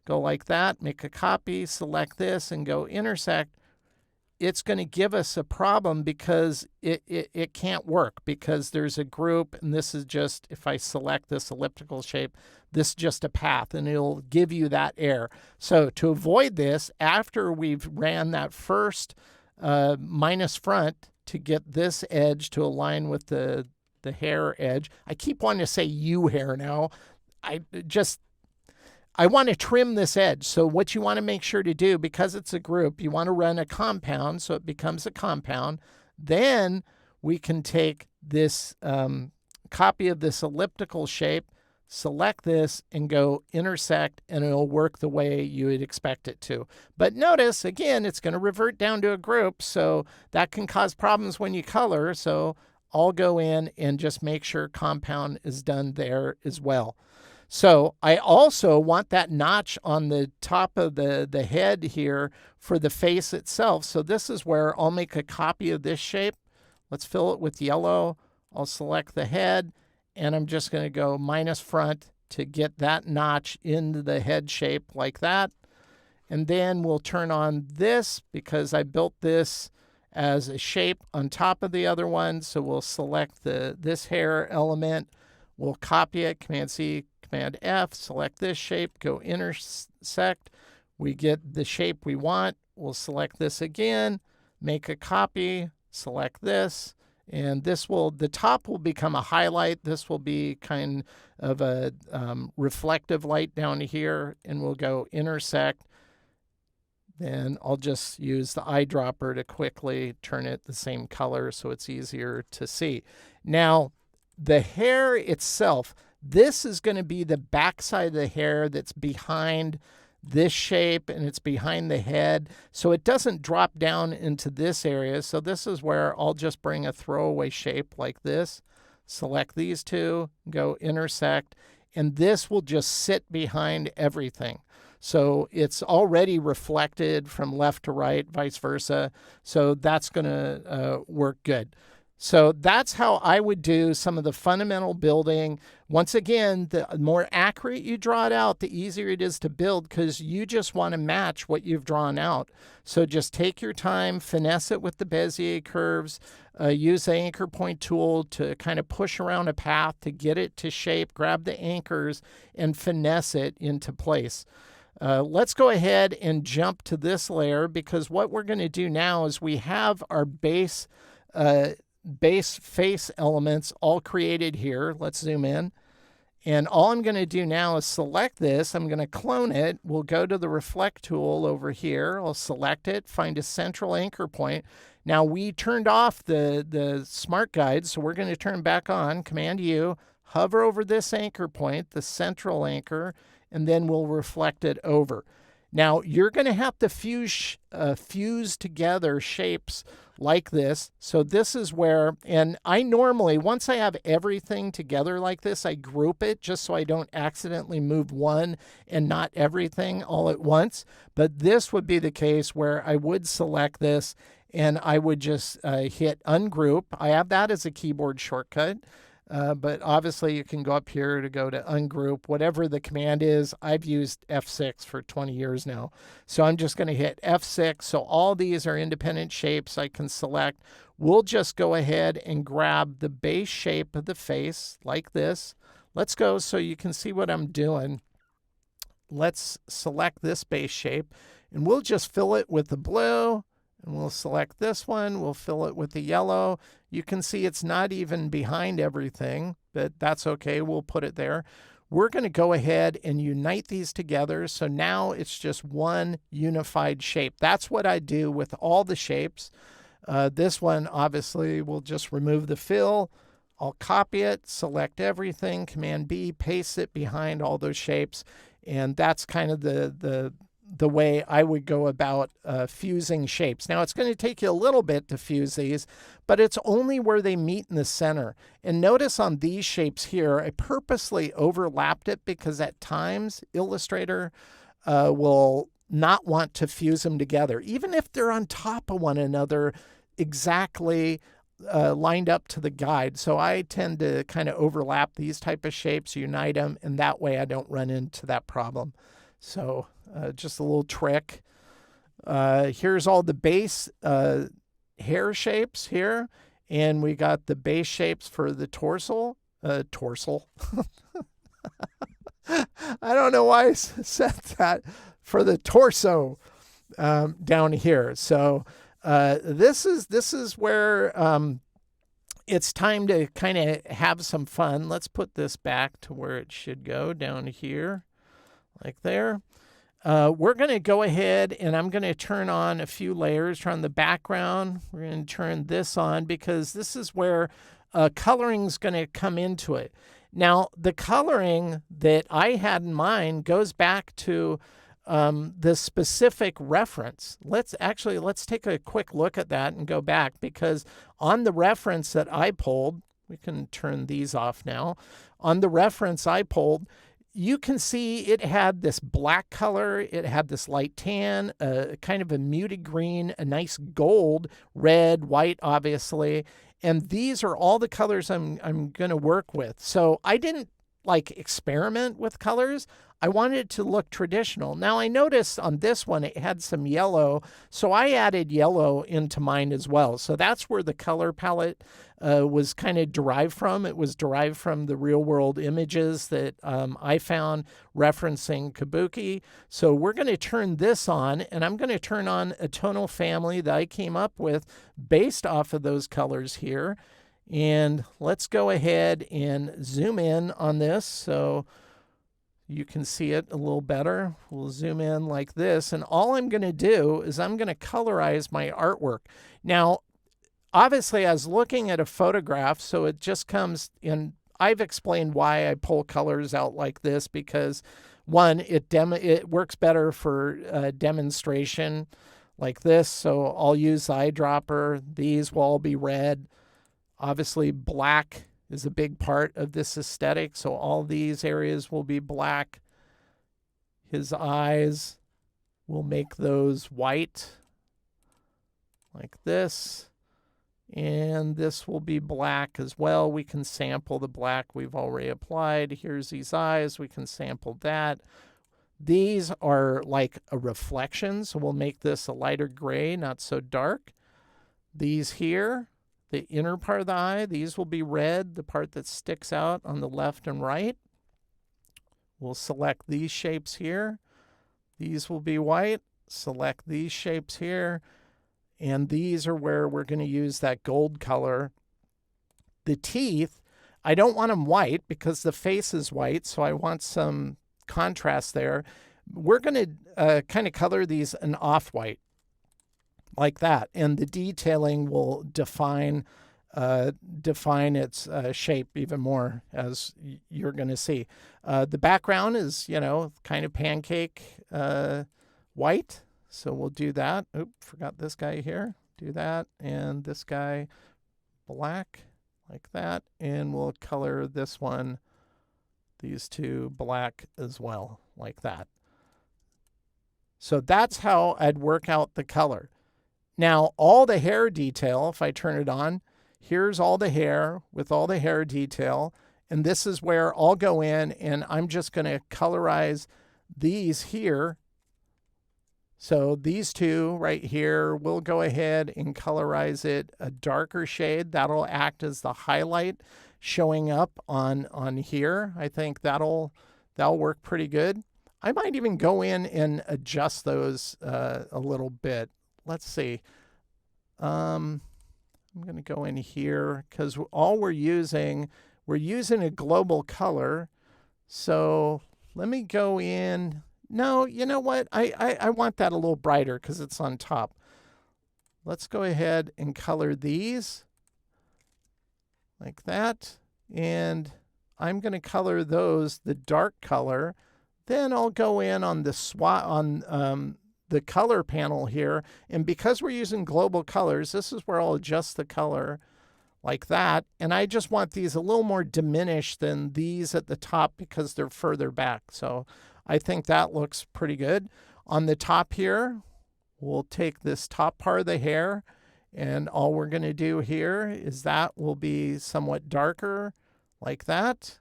go like that, make a copy, select this, and go intersect, it's going to give us a problem because it can't work because there's a group, and this is just, if I select this elliptical shape, this is just a path, and it'll give you that error. So to avoid this, after we've ran that first minus front to get this edge to align with the hair edge, I keep wanting to say U hair now. I want to trim this edge. So what you want to make sure to do, because it's a group, you want to run a compound so it becomes a compound. Then we can take this copy of this elliptical shape, select this, and go intersect, and it'll work the way you would expect it to. But notice, again, it's going to revert down to a group, so that can cause problems when you color. So I'll go in and just make sure compound is done there as well. So I also want that notch on the top of the head here for the face itself. So this is where I'll make a copy of this shape. Let's fill it with yellow. I'll select the head, and I'm just going to go minus front to get that notch into the head shape like that. And then we'll turn on this because I built this as a shape on top of the other one. So we'll select this hair element. We'll copy it, Command-C, Command-F, select this shape, go intersect. We get the shape we want. We'll select this again, make a copy, select this, and this will, the top will become a highlight. This will be kind of a reflective light down here, and we'll go intersect. Then I'll just use the eyedropper to quickly turn it the same color so it's easier to see. Now, the hair itself, this is going to be the backside of the hair that's behind this shape, and it's behind the head. So it doesn't drop down into this area. So this is where I'll just bring a throwaway shape like this, select these two, go intersect, and this will just sit behind everything. So it's already reflected from left to right, vice versa. So that's going to work good. So that's how I would do some of the fundamental building. Once again, the more accurate you draw it out, the easier it is to build because you just want to match what you've drawn out. So just take your time, finesse it with the Bezier curves, use the anchor point tool to kind of push around a path to get it to shape, grab the anchors, and finesse it into place. Let's go ahead and jump to this layer because what we're going to do now is we have our base face elements all created here. Let's zoom in. And all I'm going to do now is select this. I'm going to clone it. We'll go to the reflect tool over here. I'll select it, find a central anchor point. Now we turned off the smart guide, so we're going to turn back on. Command-U, hover over this anchor point, the central anchor, and then we'll reflect it over. Now you're going to have to fuse together shapes like this. So this is where, and I normally, once I have everything together like this, I group it just so I don't accidentally move one and not everything all at once. But this would be the case where I would select this and I would just hit ungroup. I have that as a keyboard shortcut. But obviously you can go up here to go to ungroup, whatever the command is. I've used F6 for 20 years now. So I'm just going to hit F6. So all these are independent shapes I can select. We'll just go ahead and grab the base shape of the face like this. Let's go so you can see what I'm doing. Let's select this base shape and we'll just fill it with the blue. And we'll select this one, we'll fill it with the yellow. You can see it's not even behind everything, but that's okay, we'll put it there. We're going to go ahead and unite these together, so now it's just one unified shape. That's what I do with all the shapes. This one, obviously, we'll just remove the fill. I'll copy it, select everything, Command-B, paste it behind all those shapes, and that's kind of the way I would go about fusing shapes. Now, it's going to take you a little bit to fuse these, but it's only where they meet in the center. And notice on these shapes here, I purposely overlapped it because at times Illustrator will not want to fuse them together, even if they're on top of one another exactly lined up to the guide. So I tend to kind of overlap these type of shapes, unite them, and that way I don't run into that problem. So just a little trick. Here's all the base hair shapes here. And we got the base shapes for the torso. Torsal. I don't know why I said that. For the torso down here. So this is where it's time to kind of have some fun. Let's put this back to where it should go, down here, like there. We're going to go ahead and I'm going to turn on a few layers, turn the background. We're going to turn this on because this is where coloring is going to come into it. Now, the coloring that I had in mind goes back to the specific reference. Let's take a quick look at that and go back, because on the reference that I pulled, we can turn these off now. On the reference I pulled, you can see it had this black color, it had this light tan, kind of a muted green, a nice gold, red, white, obviously. And these are all the colors I'm going to work with. So I didn't like experiment with colors. I wanted it to look traditional. Now I noticed on this one it had some yellow, so I added yellow into mine as well. So that's where the color palette was kind of derived from. It was derived from the real world images that I found referencing Kabuki. So we're going to turn this on, and I'm going to turn on a tonal family that I came up with based off of those colors here. And let's go ahead and zoom in on this so you can see it a little better. We'll zoom in like this. And all I'm going to do is I'm going to colorize my artwork. Now, obviously, I was looking at a photograph, so it just comes in. I've explained why I pull colors out like this, because one, it works better for demonstration like this. So I'll use the eyedropper. These will all be red. Obviously, black is a big part of this aesthetic, so all these areas will be black. His eyes, will make those white, like this. And this will be black as well. We can sample the black we've already applied. Here's these eyes. We can sample that. These are like a reflection, so we'll make this a lighter gray, not so dark. These here, the inner part of the eye, these will be red, the part that sticks out on the left and right. We'll select these shapes here. These will be white. Select these shapes here. And these are where we're going to use that gold color. The teeth, I don't want them white because the face is white, so I want some contrast there. We're going to kind of color these an off-white, like that. And the detailing will define its shape even more, as you're going to see. The background is, kind of pancake white. So we'll do that. Oop, forgot this guy here. Do that. And this guy black, like that. And we'll color this one, these two black as well, like that. So that's how I'd work out the color. Now, all the hair detail, if I turn it on, here's all the hair with all the hair detail. And this is where I'll go in and I'm just going to colorize these here. So these two right here, we'll go ahead and colorize it a darker shade. That'll act as the highlight showing up on here. I think that'll work pretty good. I might even go in and adjust those a little bit. Let's see. I'm going to go in here because all we're using a global color. So let me go in. No, you know what? I want that a little brighter because it's on top. Let's go ahead and color these like that. And I'm going to color those the dark color. Then I'll go in on the the color panel here. And because we're using global colors, this is where I'll adjust the color like that. And I just want these a little more diminished than these at the top because they're further back. So I think that looks pretty good. On the top here, we'll take this top part of the hair, and all we're going to do here is that will be somewhat darker, like that.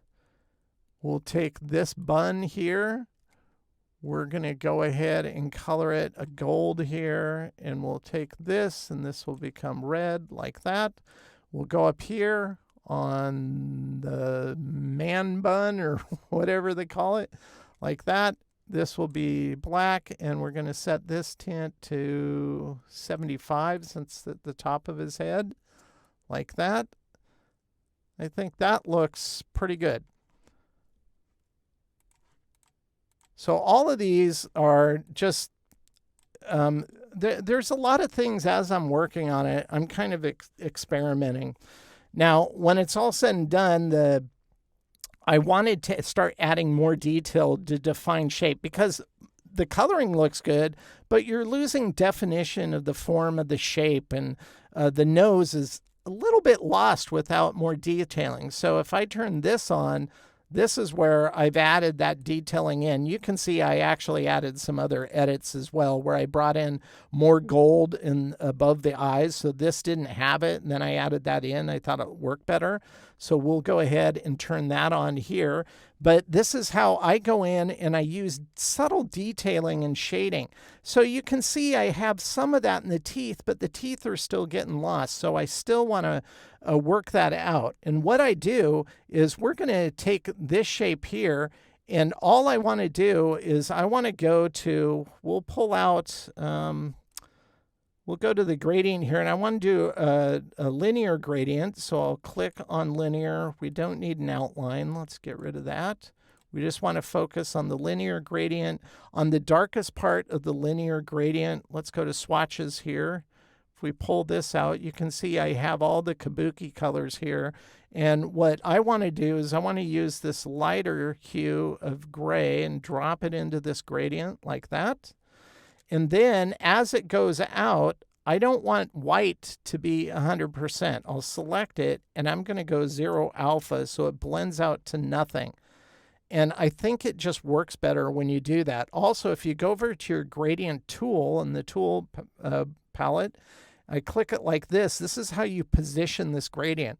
We'll take this bun here. we're going to go ahead and color it a gold here, and we'll take this, and this will become red like that. We'll go up here on the man bun or whatever they call it, like that. This will be black, and we're going to set this tint to 75 since at the top of his head, like that. I think that looks pretty good. So all of these are just, there's a lot of things as I'm working on it. I'm kind of experimenting. Now, when it's all said and done, I wanted to start adding more detail to define shape because the coloring looks good, but you're losing definition of the form of the shape, and the nose is a little bit lost without more detailing. So if I turn this on, this is where I've added that detailing in. You can see I actually added some other edits as well where I brought in more gold above the eyes. So this didn't have it, and then I added that in. I thought it would work better. So we'll go ahead and turn that on here. But this is how I go in and I use subtle detailing and shading. So you can see I have some of that in the teeth, but the teeth are still getting lost. So I still want to work that out. And what I do is we're going to take this shape here, and all I want to do is I want to go to, we'll pull out, we'll go to the gradient here, and I want to do a linear gradient. So I'll click on linear. We don't need an outline. Let's get rid of that. We just want to focus on the linear gradient. On the darkest part of the linear gradient, let's go to swatches here. If we pull this out, you can see I have all the Kabuki colors here. And what I want to do is I want to use this lighter hue of gray and drop it into this gradient like that. And then as it goes out, I don't want white to be 100%. I'll select it, and I'm going to go 0 alpha so it blends out to nothing. And I think it just works better when you do that. Also, if you go over to your gradient tool in the tool palette, I click it like this. This is how you position this gradient.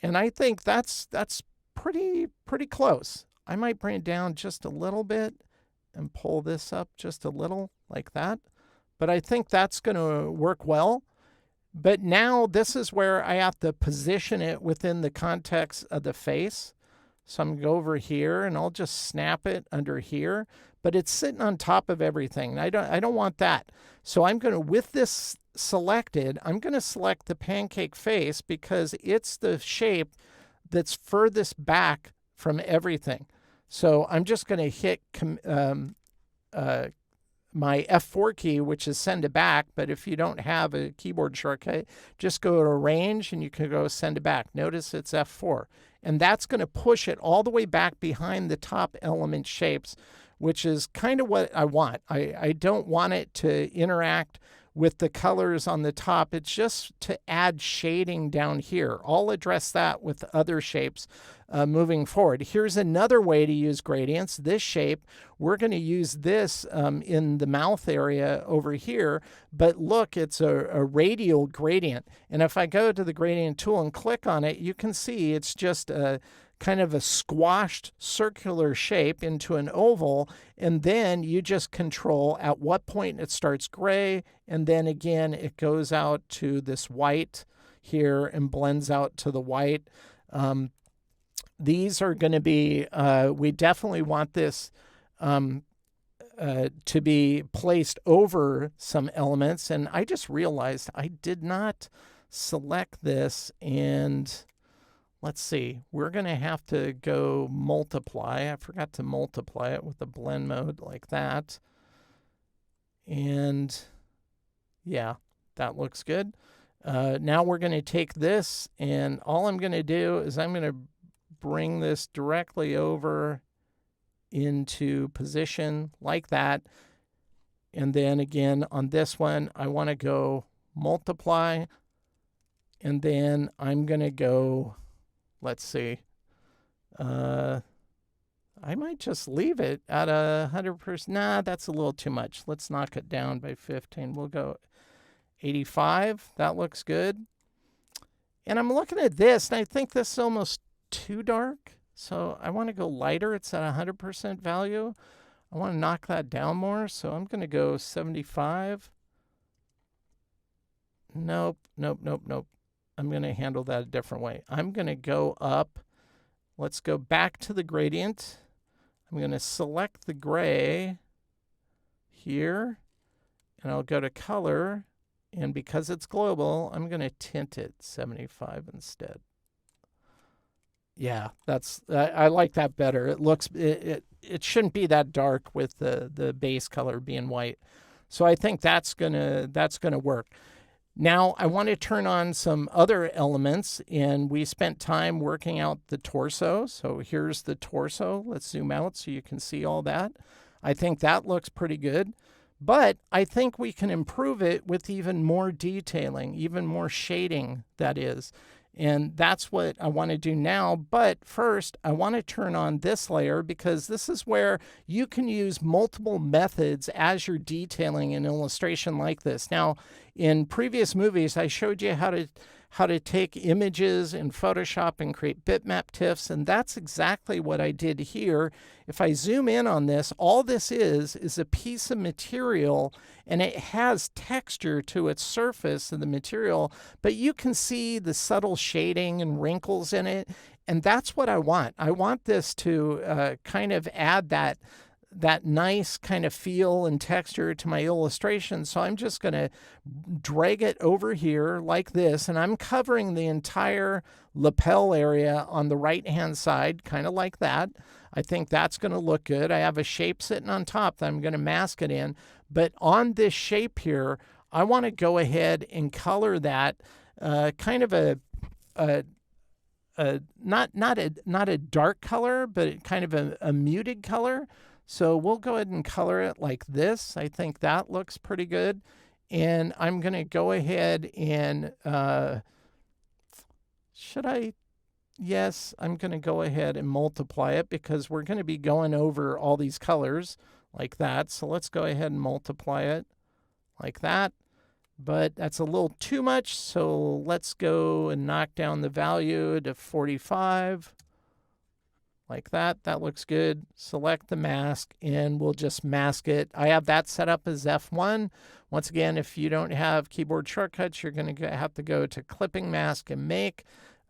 And I think that's pretty close. I might bring it down just a little bit and pull this up just a little like that. But I think that's going to work well. But now this is where I have to position it within the context of the face. So I'm going to go over here and I'll just snap it under here, but it's sitting on top of everything. I don't want that. So I'm going to, with this selected, I'm going to select the pancake face because it's the shape that's furthest back from everything. So I'm just going to hit my F4 key, which is send it back. But if you don't have a keyboard shortcut, just go to arrange and you can go send it back. Notice it's F4. And that's going to push it all the way back behind the top element shapes, which is kind of what I want. I don't want it to interact with the colors on the top. It's just to add shading down here. I'll address that with other shapes moving forward. Here's another way to use gradients. This shape, we're going to use this in the mouth area over here, but look, it's a radial gradient. And if I go to the gradient tool and click on it, you can see it's just a kind of a squashed circular shape into an oval, and then you just control at what point it starts gray, and then again it goes out to this white here and blends out to the white. These are going to be, we definitely want this to be placed over some elements, and I just realized I did not select this, and let's see, we're going to have to go multiply. I forgot to multiply it with the blend mode like that. And yeah, that looks good. Now we're going to take this, and all I'm going to do is I'm going to bring this directly over into position like that. And then again, on this one, I want to go multiply. And then I'm going to go, let's see, I might just leave it at 100%. Nah, that's a little too much. Let's knock it down by 15. We'll go 85. That looks good. And I'm looking at this, and I think this is almost too dark. So I want to go lighter. It's at 100% value. I want to knock that down more, so I'm going to go 75. Nope, nope, nope, nope. I'm going to handle that a different way. I'm going to go up. Let's go back to the gradient. I'm going to select the gray here, and I'll go to color. And because it's global, I'm going to tint it 75 instead. Yeah, I like that better. It looks it shouldn't be that dark with the base color being white. So I think that's gonna work. Now I want to turn on some other elements, and we spent time working out the torso. So here's the torso. Let's zoom out so you can see all that. I think that looks pretty good. But I think we can improve it with even more detailing, even more shading, that is. And that's what I want to do now. But first, I want to turn on this layer, because this is where you can use multiple methods as you're detailing an illustration like this. Now, in previous movies, I showed you how to take images in Photoshop and create bitmap TIFFs, and that's exactly what I did here. If I zoom in on this, all this is a piece of material, and it has texture to its surface of the material, but you can see the subtle shading and wrinkles in it, and that's what I want. I want this to kind of add that nice kind of feel and texture to my illustration. So I'm just going to drag it over here like this, and I'm covering the entire lapel area on the right-hand side, kind of like that. I think that's going to look good. I have a shape sitting on top that I'm going to mask it in. But on this shape here, I want to go ahead and color that kind of not a dark color, but kind of a muted color. So we'll go ahead and color it like this. I think that looks pretty good. And I'm going to go ahead and, yes, I'm going to go ahead and multiply it, because we're going to be going over all these colors like that. So let's go ahead and multiply it like that. But that's a little too much. So let's go and knock down the value to 45. Like that. That looks good. Select the mask, and we'll just mask it. I have that set up as F1. Once again, if you don't have keyboard shortcuts, you're going to have to go to Clipping, Mask, and Make.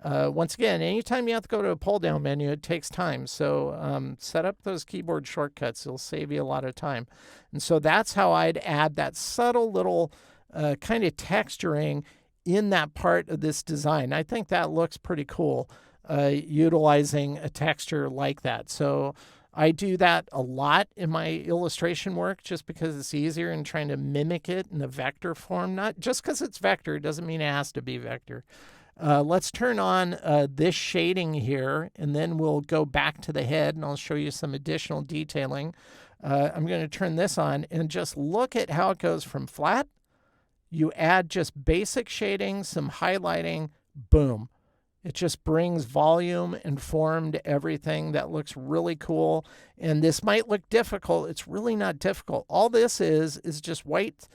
Once again, anytime you have to go to a pull-down menu, it takes time. So set up those keyboard shortcuts. It'll save you a lot of time. And so that's how I'd add that subtle little kind of texturing in that part of this design. I think that looks pretty cool. Utilizing a texture like that. So I do that a lot in my illustration work, just because it's easier, and trying to mimic it in a vector form. Not just because it's vector doesn't mean it has to be vector. Let's turn on this shading here, and then we'll go back to the head, and I'll show you some additional detailing. I'm going to turn this on, and just look at how it goes from flat. You add just basic shading, some highlighting, boom. It just brings volume and form to everything. That looks really cool. And this might look difficult. It's really not difficult. All this is just white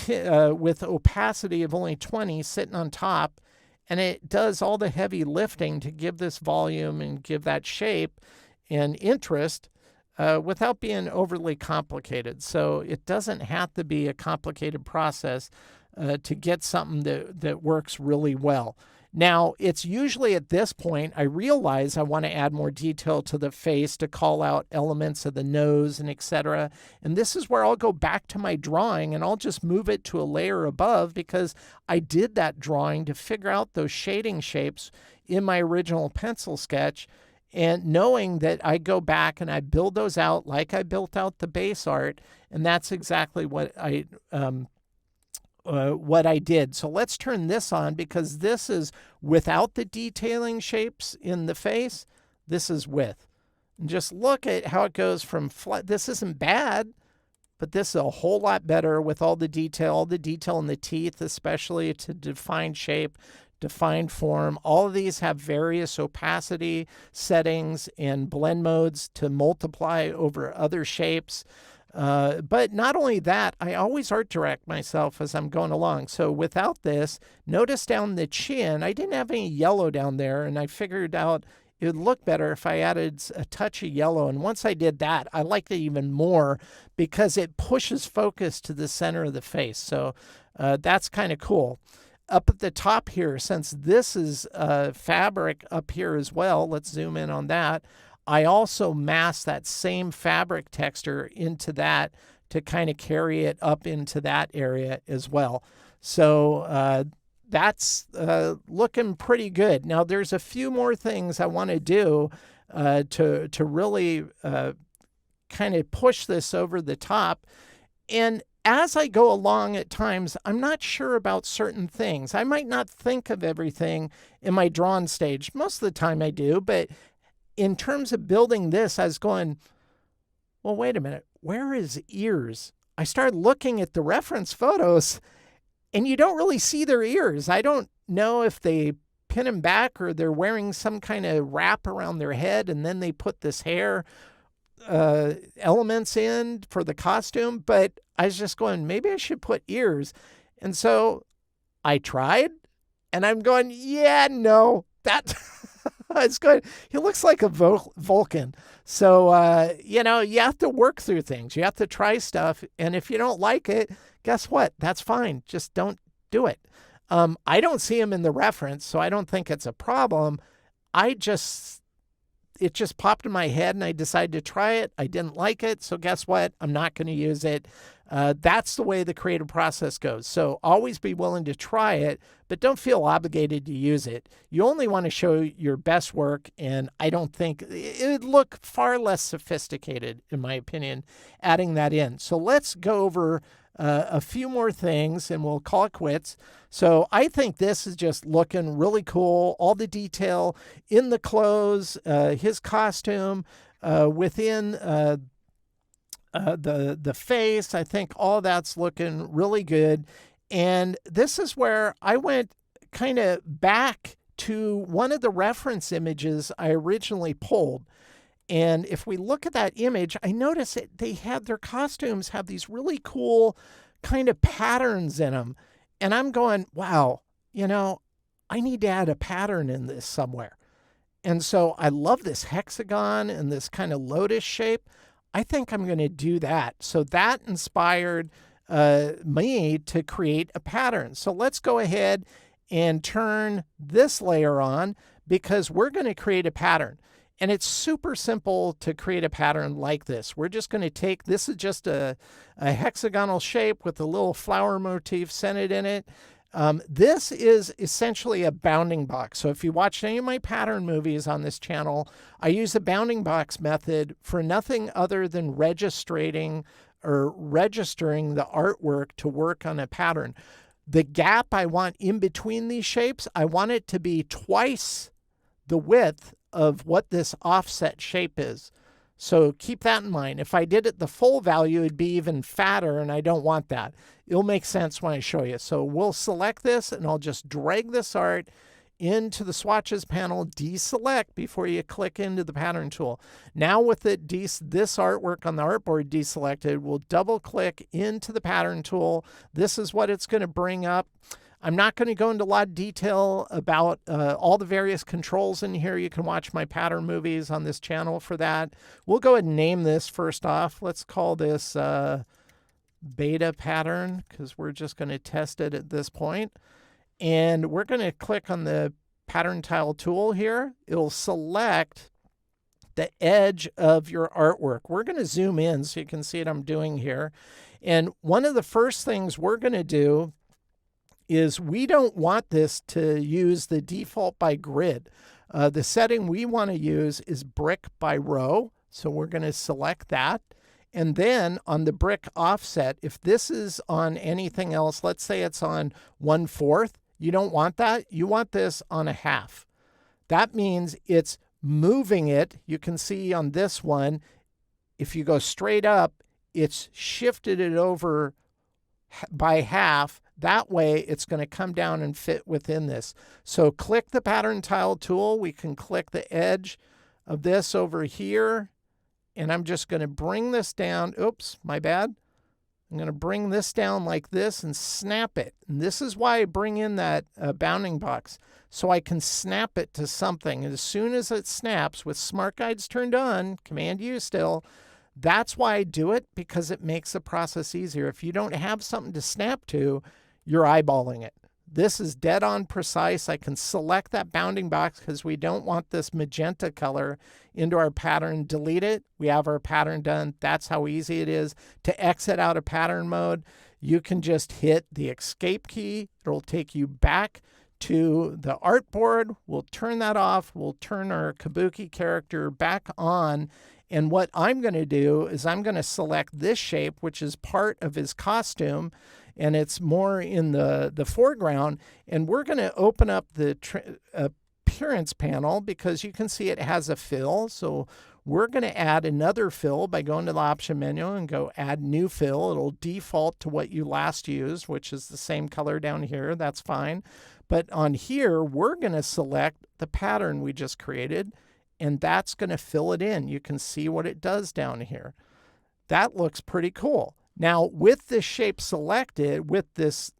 with opacity of only 20 sitting on top. And it does all the heavy lifting to give this volume and give that shape and interest without being overly complicated. So it doesn't have to be a complicated process to get something that works really well. Now, it's usually at this point I realize I want to add more detail to the face to call out elements of the nose and etc. And this is where I'll go back to my drawing, and I'll just move it to a layer above, because I did that drawing to figure out those shading shapes in my original pencil sketch. And knowing that I go back and I build those out like I built out the base art, and that's exactly what I did. So let's turn this on, because this is without the detailing shapes in the face. This is with. And just look at how it goes from flat. This isn't bad, but this is a whole lot better with all the detail in the teeth, especially to define shape, define form. All of these have various opacity settings and blend modes to multiply over other shapes. But not only that, I always art direct myself as I'm going along. So without this, notice down the chin, I didn't have any yellow down there, and I figured out it would look better if I added a touch of yellow. And once I did that, I liked it even more because it pushes focus to the center of the face. So that's kind of cool. Up at the top here, since this is fabric up here as well, let's zoom in on that. I also masked that same fabric texture into that to kind of carry it up into that area as well. So that's looking pretty good. Now, there's a few more things I want to do to really kind of push this over the top. And as I go along at times, I'm not sure about certain things. I might not think of everything in my drawn stage. Most of the time I do, but in terms of building this, I was going, well, wait a minute, where is ears? I started looking at the reference photos, and you don't really see their ears. I don't know if they pin them back or they're wearing some kind of wrap around their head, and then they put this hair elements in for the costume. But I was just going, maybe I should put ears. And so I tried, and I'm going, yeah, no, that it's good. He looks like a Vulcan. So, you have to work through things. You have to try stuff. And if you don't like it, guess what? That's fine. Just don't do it. I don't see him in the reference, so I don't think it's a problem. It just popped in my head and I decided to try it. I didn't like it. So guess what? I'm not going to use it. That's the way the creative process goes. So always be willing to try it, but don't feel obligated to use it. You only want to show your best work, and I don't think it would look far less sophisticated, in my opinion, adding that in. So let's go over a few more things and we'll call it quits. So I think this is just looking really cool. All the detail in the clothes, his costume, within the face. I think all that's looking really good. And this is where I went kind of back to one of the reference images I originally pulled. And if we look at that image, I notice that their costumes have these really cool kind of patterns in them. And I'm going, wow, I need to add a pattern in this somewhere. And so I love this hexagon and this kind of lotus shape. I think I'm going to do that. So that inspired me to create a pattern. So let's go ahead and turn this layer on because we're going to create a pattern. And it's super simple to create a pattern like this. We're just going to take, this is just a hexagonal shape with a little flower motif centered in it. This is essentially a bounding box. So if you watched any of my pattern movies on this channel, I use the bounding box method for nothing other than registering the artwork to work on a pattern. The gap I want in between these shapes, I want it to be twice the width of what this offset shape is. So keep that in mind. If I did it the full value, it'd be even fatter, and I don't want that. It'll make sense when I show you. So we'll select this, and I'll just drag this art into the swatches panel, deselect before you click into the pattern tool. Now with this artwork on the artboard deselected, we'll double click into the pattern tool. This is what it's going to bring up. I'm not going to go into a lot of detail about all the various controls in here. You can watch my pattern movies on this channel for that. We'll go ahead and name this first off. Let's call this beta pattern because we're just going to test it at this point. And we're going to click on the pattern tile tool here. It'll select the edge of your artwork. We're going to zoom in so you can see what I'm doing here. And one of the first things we're going to do is we don't want this to use the default by grid. The setting we want to use is brick by row. So we're going to select that. And then on the brick offset, if this is on anything else, let's say it's on 1/4, you don't want that. You want this on 1/2. That means it's moving it. You can see on this one, if you go straight up, it's shifted it over by 1/2. That way, it's going to come down and fit within this. So click the pattern tile tool. We can click the edge of this over here. And I'm just going to bring this down. Oops, my bad. I'm going to bring this down like this and snap it. And this is why I bring in that bounding box, so I can snap it to something. And as soon as it snaps with Smart Guides turned on, Command U still, that's why I do it, because it makes the process easier. If you don't have something to snap to, you're eyeballing it. This is dead on precise. I can select that bounding box because we don't want this magenta color into our pattern. Delete it. We have our pattern done. That's how easy it is to exit out of pattern mode. You can just hit the escape key. It'll take you back to the artboard. We'll turn that off. We'll turn our Kabuki character back on. And what I'm going to do is I'm going to select this shape, which is part of his costume, and it's more in the foreground. And we're going to open up the appearance panel because you can see it has a fill. So we're going to add another fill by going to the option menu and go add new fill. It'll default to what you last used, which is the same color down here. That's fine. But on here, we're going to select the pattern we just created, and that's going to fill it in. You can see what it does down here. That looks pretty cool. Now, with this shape selected, with this,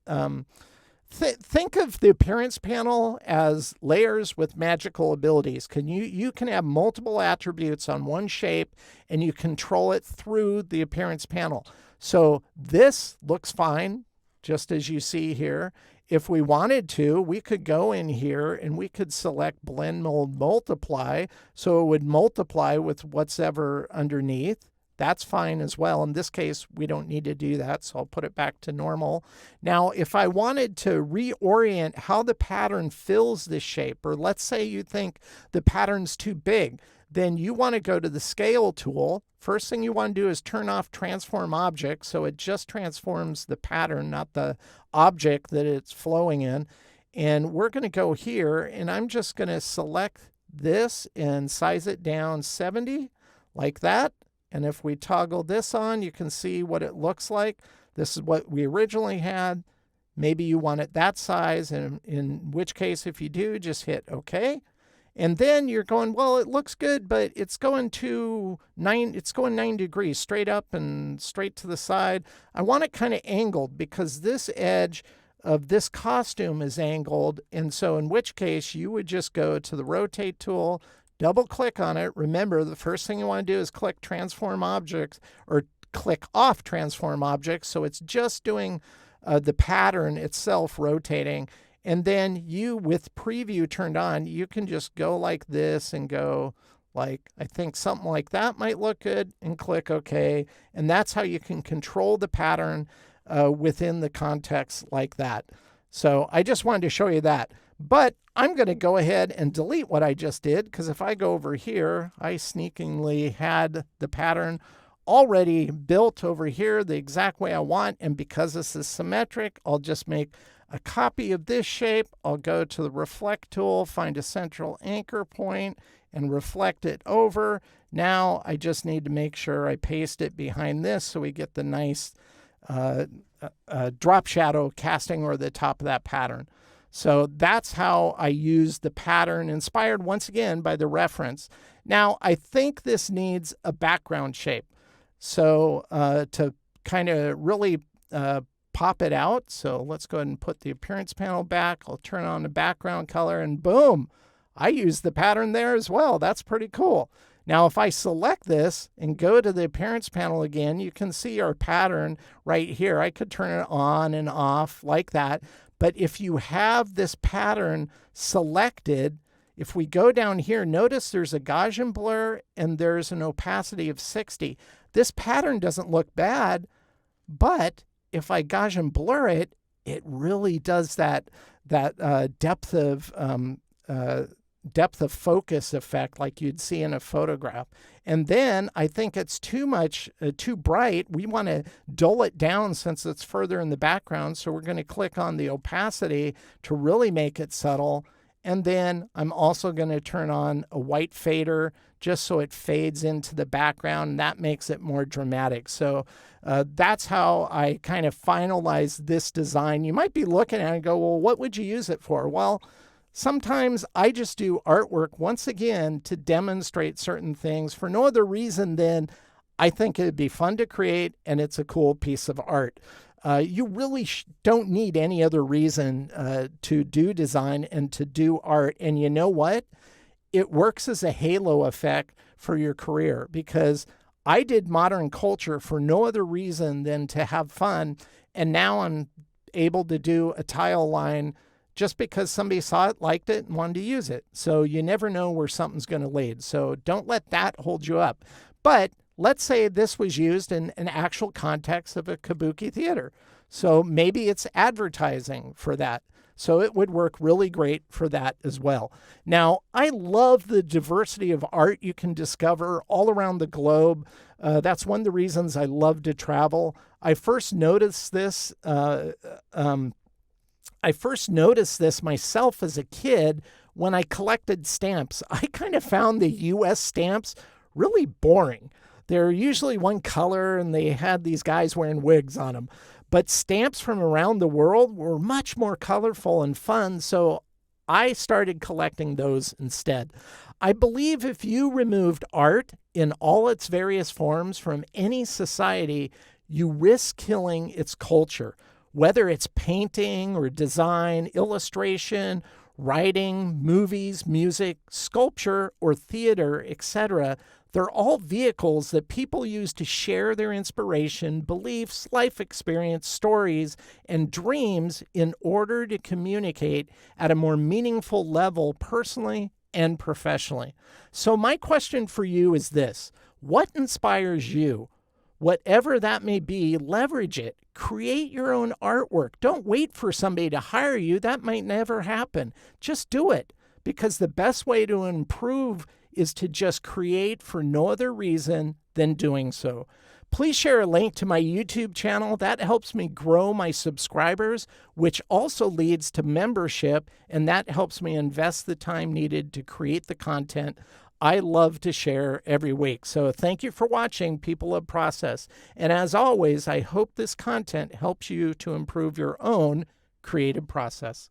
think of the appearance panel as layers with magical abilities. You can have multiple attributes on one shape, and you control it through the appearance panel. So this looks fine, just as you see here. If we wanted to, we could go in here and we could select Blend Mold Multiply, so it would multiply with what's ever underneath. That's fine as well. In this case, we don't need to do that, so I'll put it back to normal. Now, if I wanted to reorient how the pattern fills this shape, or let's say you think the pattern's too big, then you want to go to the Scale tool. First thing you want to do is turn off Transform Object, so it just transforms the pattern, not the object that it's flowing in. And we're going to go here, and I'm just going to select this and size it down 70, like that. And if we toggle this on, you can see what it looks like. This is what we originally had. Maybe you want it that size, and in which case, if you do, just hit OK. And then you're going, well, it looks good, but it's going 9 degrees straight up and straight to the side. I want it kind of angled because this edge of this costume is angled. And so in which case you would just go to the rotate tool, double click on it. Remember, the first thing you want to do is click transform objects, or click off transform objects. So it's just doing the pattern itself rotating. And then you, with preview turned on, you can just go like this and go like, I think something like that might look good, and click OK. And that's how you can control the pattern within the context like that. So I just wanted to show you that. But I'm going to go ahead and delete what I just did, because if I go over here, I sneakingly had the pattern already built over here the exact way I want. And because this is symmetric, I'll just make a copy of this shape. I'll go to the Reflect tool, find a central anchor point, and reflect it over. Now I just need to make sure I paste it behind this so we get the nice drop shadow casting over the top of that pattern. So that's how I use the pattern, inspired once again by the reference. Now I think this needs a background shape. So to kind of really pop it out. So let's go ahead and put the appearance panel back. I'll turn on the background color, and boom, I use the pattern there as well. That's pretty cool. Now, if I select this and go to the appearance panel again, you can see our pattern right here. I could turn it on and off like that. But if you have this pattern selected, if we go down here, notice there's a Gaussian blur and there's an opacity of 60. This pattern doesn't look bad, but if I Gaussian blur it, it really does that depth of focus effect like you'd see in a photograph. And then I think it's too much, too bright. We want to dull it down since it's further in the background. So we're going to click on the opacity to really make it subtle. And then I'm also going to turn on a white fader just so it fades into the background. And that makes it more dramatic. So that's how I kind of finalize this design. You might be looking at it and go, well, what would you use it for? Well, sometimes I just do artwork once again to demonstrate certain things for no other reason than I think it'd be fun to create, and it's a cool piece of art. You really don't need any other reason to do design and to do art. And you know what? It works as a halo effect for your career, because I did modern culture for no other reason than to have fun. And now I'm able to do a tile line just because somebody saw it, liked it, and wanted to use it. So you never know where something's going to lead. So don't let that hold you up. But let's say this was used in an actual context of a Kabuki theater. So maybe it's advertising for that. So it would work really great for that as well. Now, I love the diversity of art you can discover all around the globe. That's one of the reasons I love to travel. I first noticed this myself as a kid when I collected stamps. I kind of found the U.S. stamps really boring. They're usually one color, and they had these guys wearing wigs on them. But stamps from around the world were much more colorful and fun, so I started collecting those instead. I believe if you removed art in all its various forms from any society, you risk killing its culture. Whether it's painting or design, illustration, writing, movies, music, sculpture, or theater, etc., they're all vehicles that people use to share their inspiration, beliefs, life experience, stories, and dreams in order to communicate at a more meaningful level personally and professionally. So my question for you is this: what inspires you? Whatever that may be, leverage it. Create your own artwork. Don't wait for somebody to hire you. That might never happen. Just do it, because the best way to improve is to just create for no other reason than doing so. Please share a link to my YouTube channel. That helps me grow my subscribers, which also leads to membership, and that helps me invest the time needed to create the content I love to share every week. So thank you for watching, people of process. And as always, I hope this content helps you to improve your own creative process.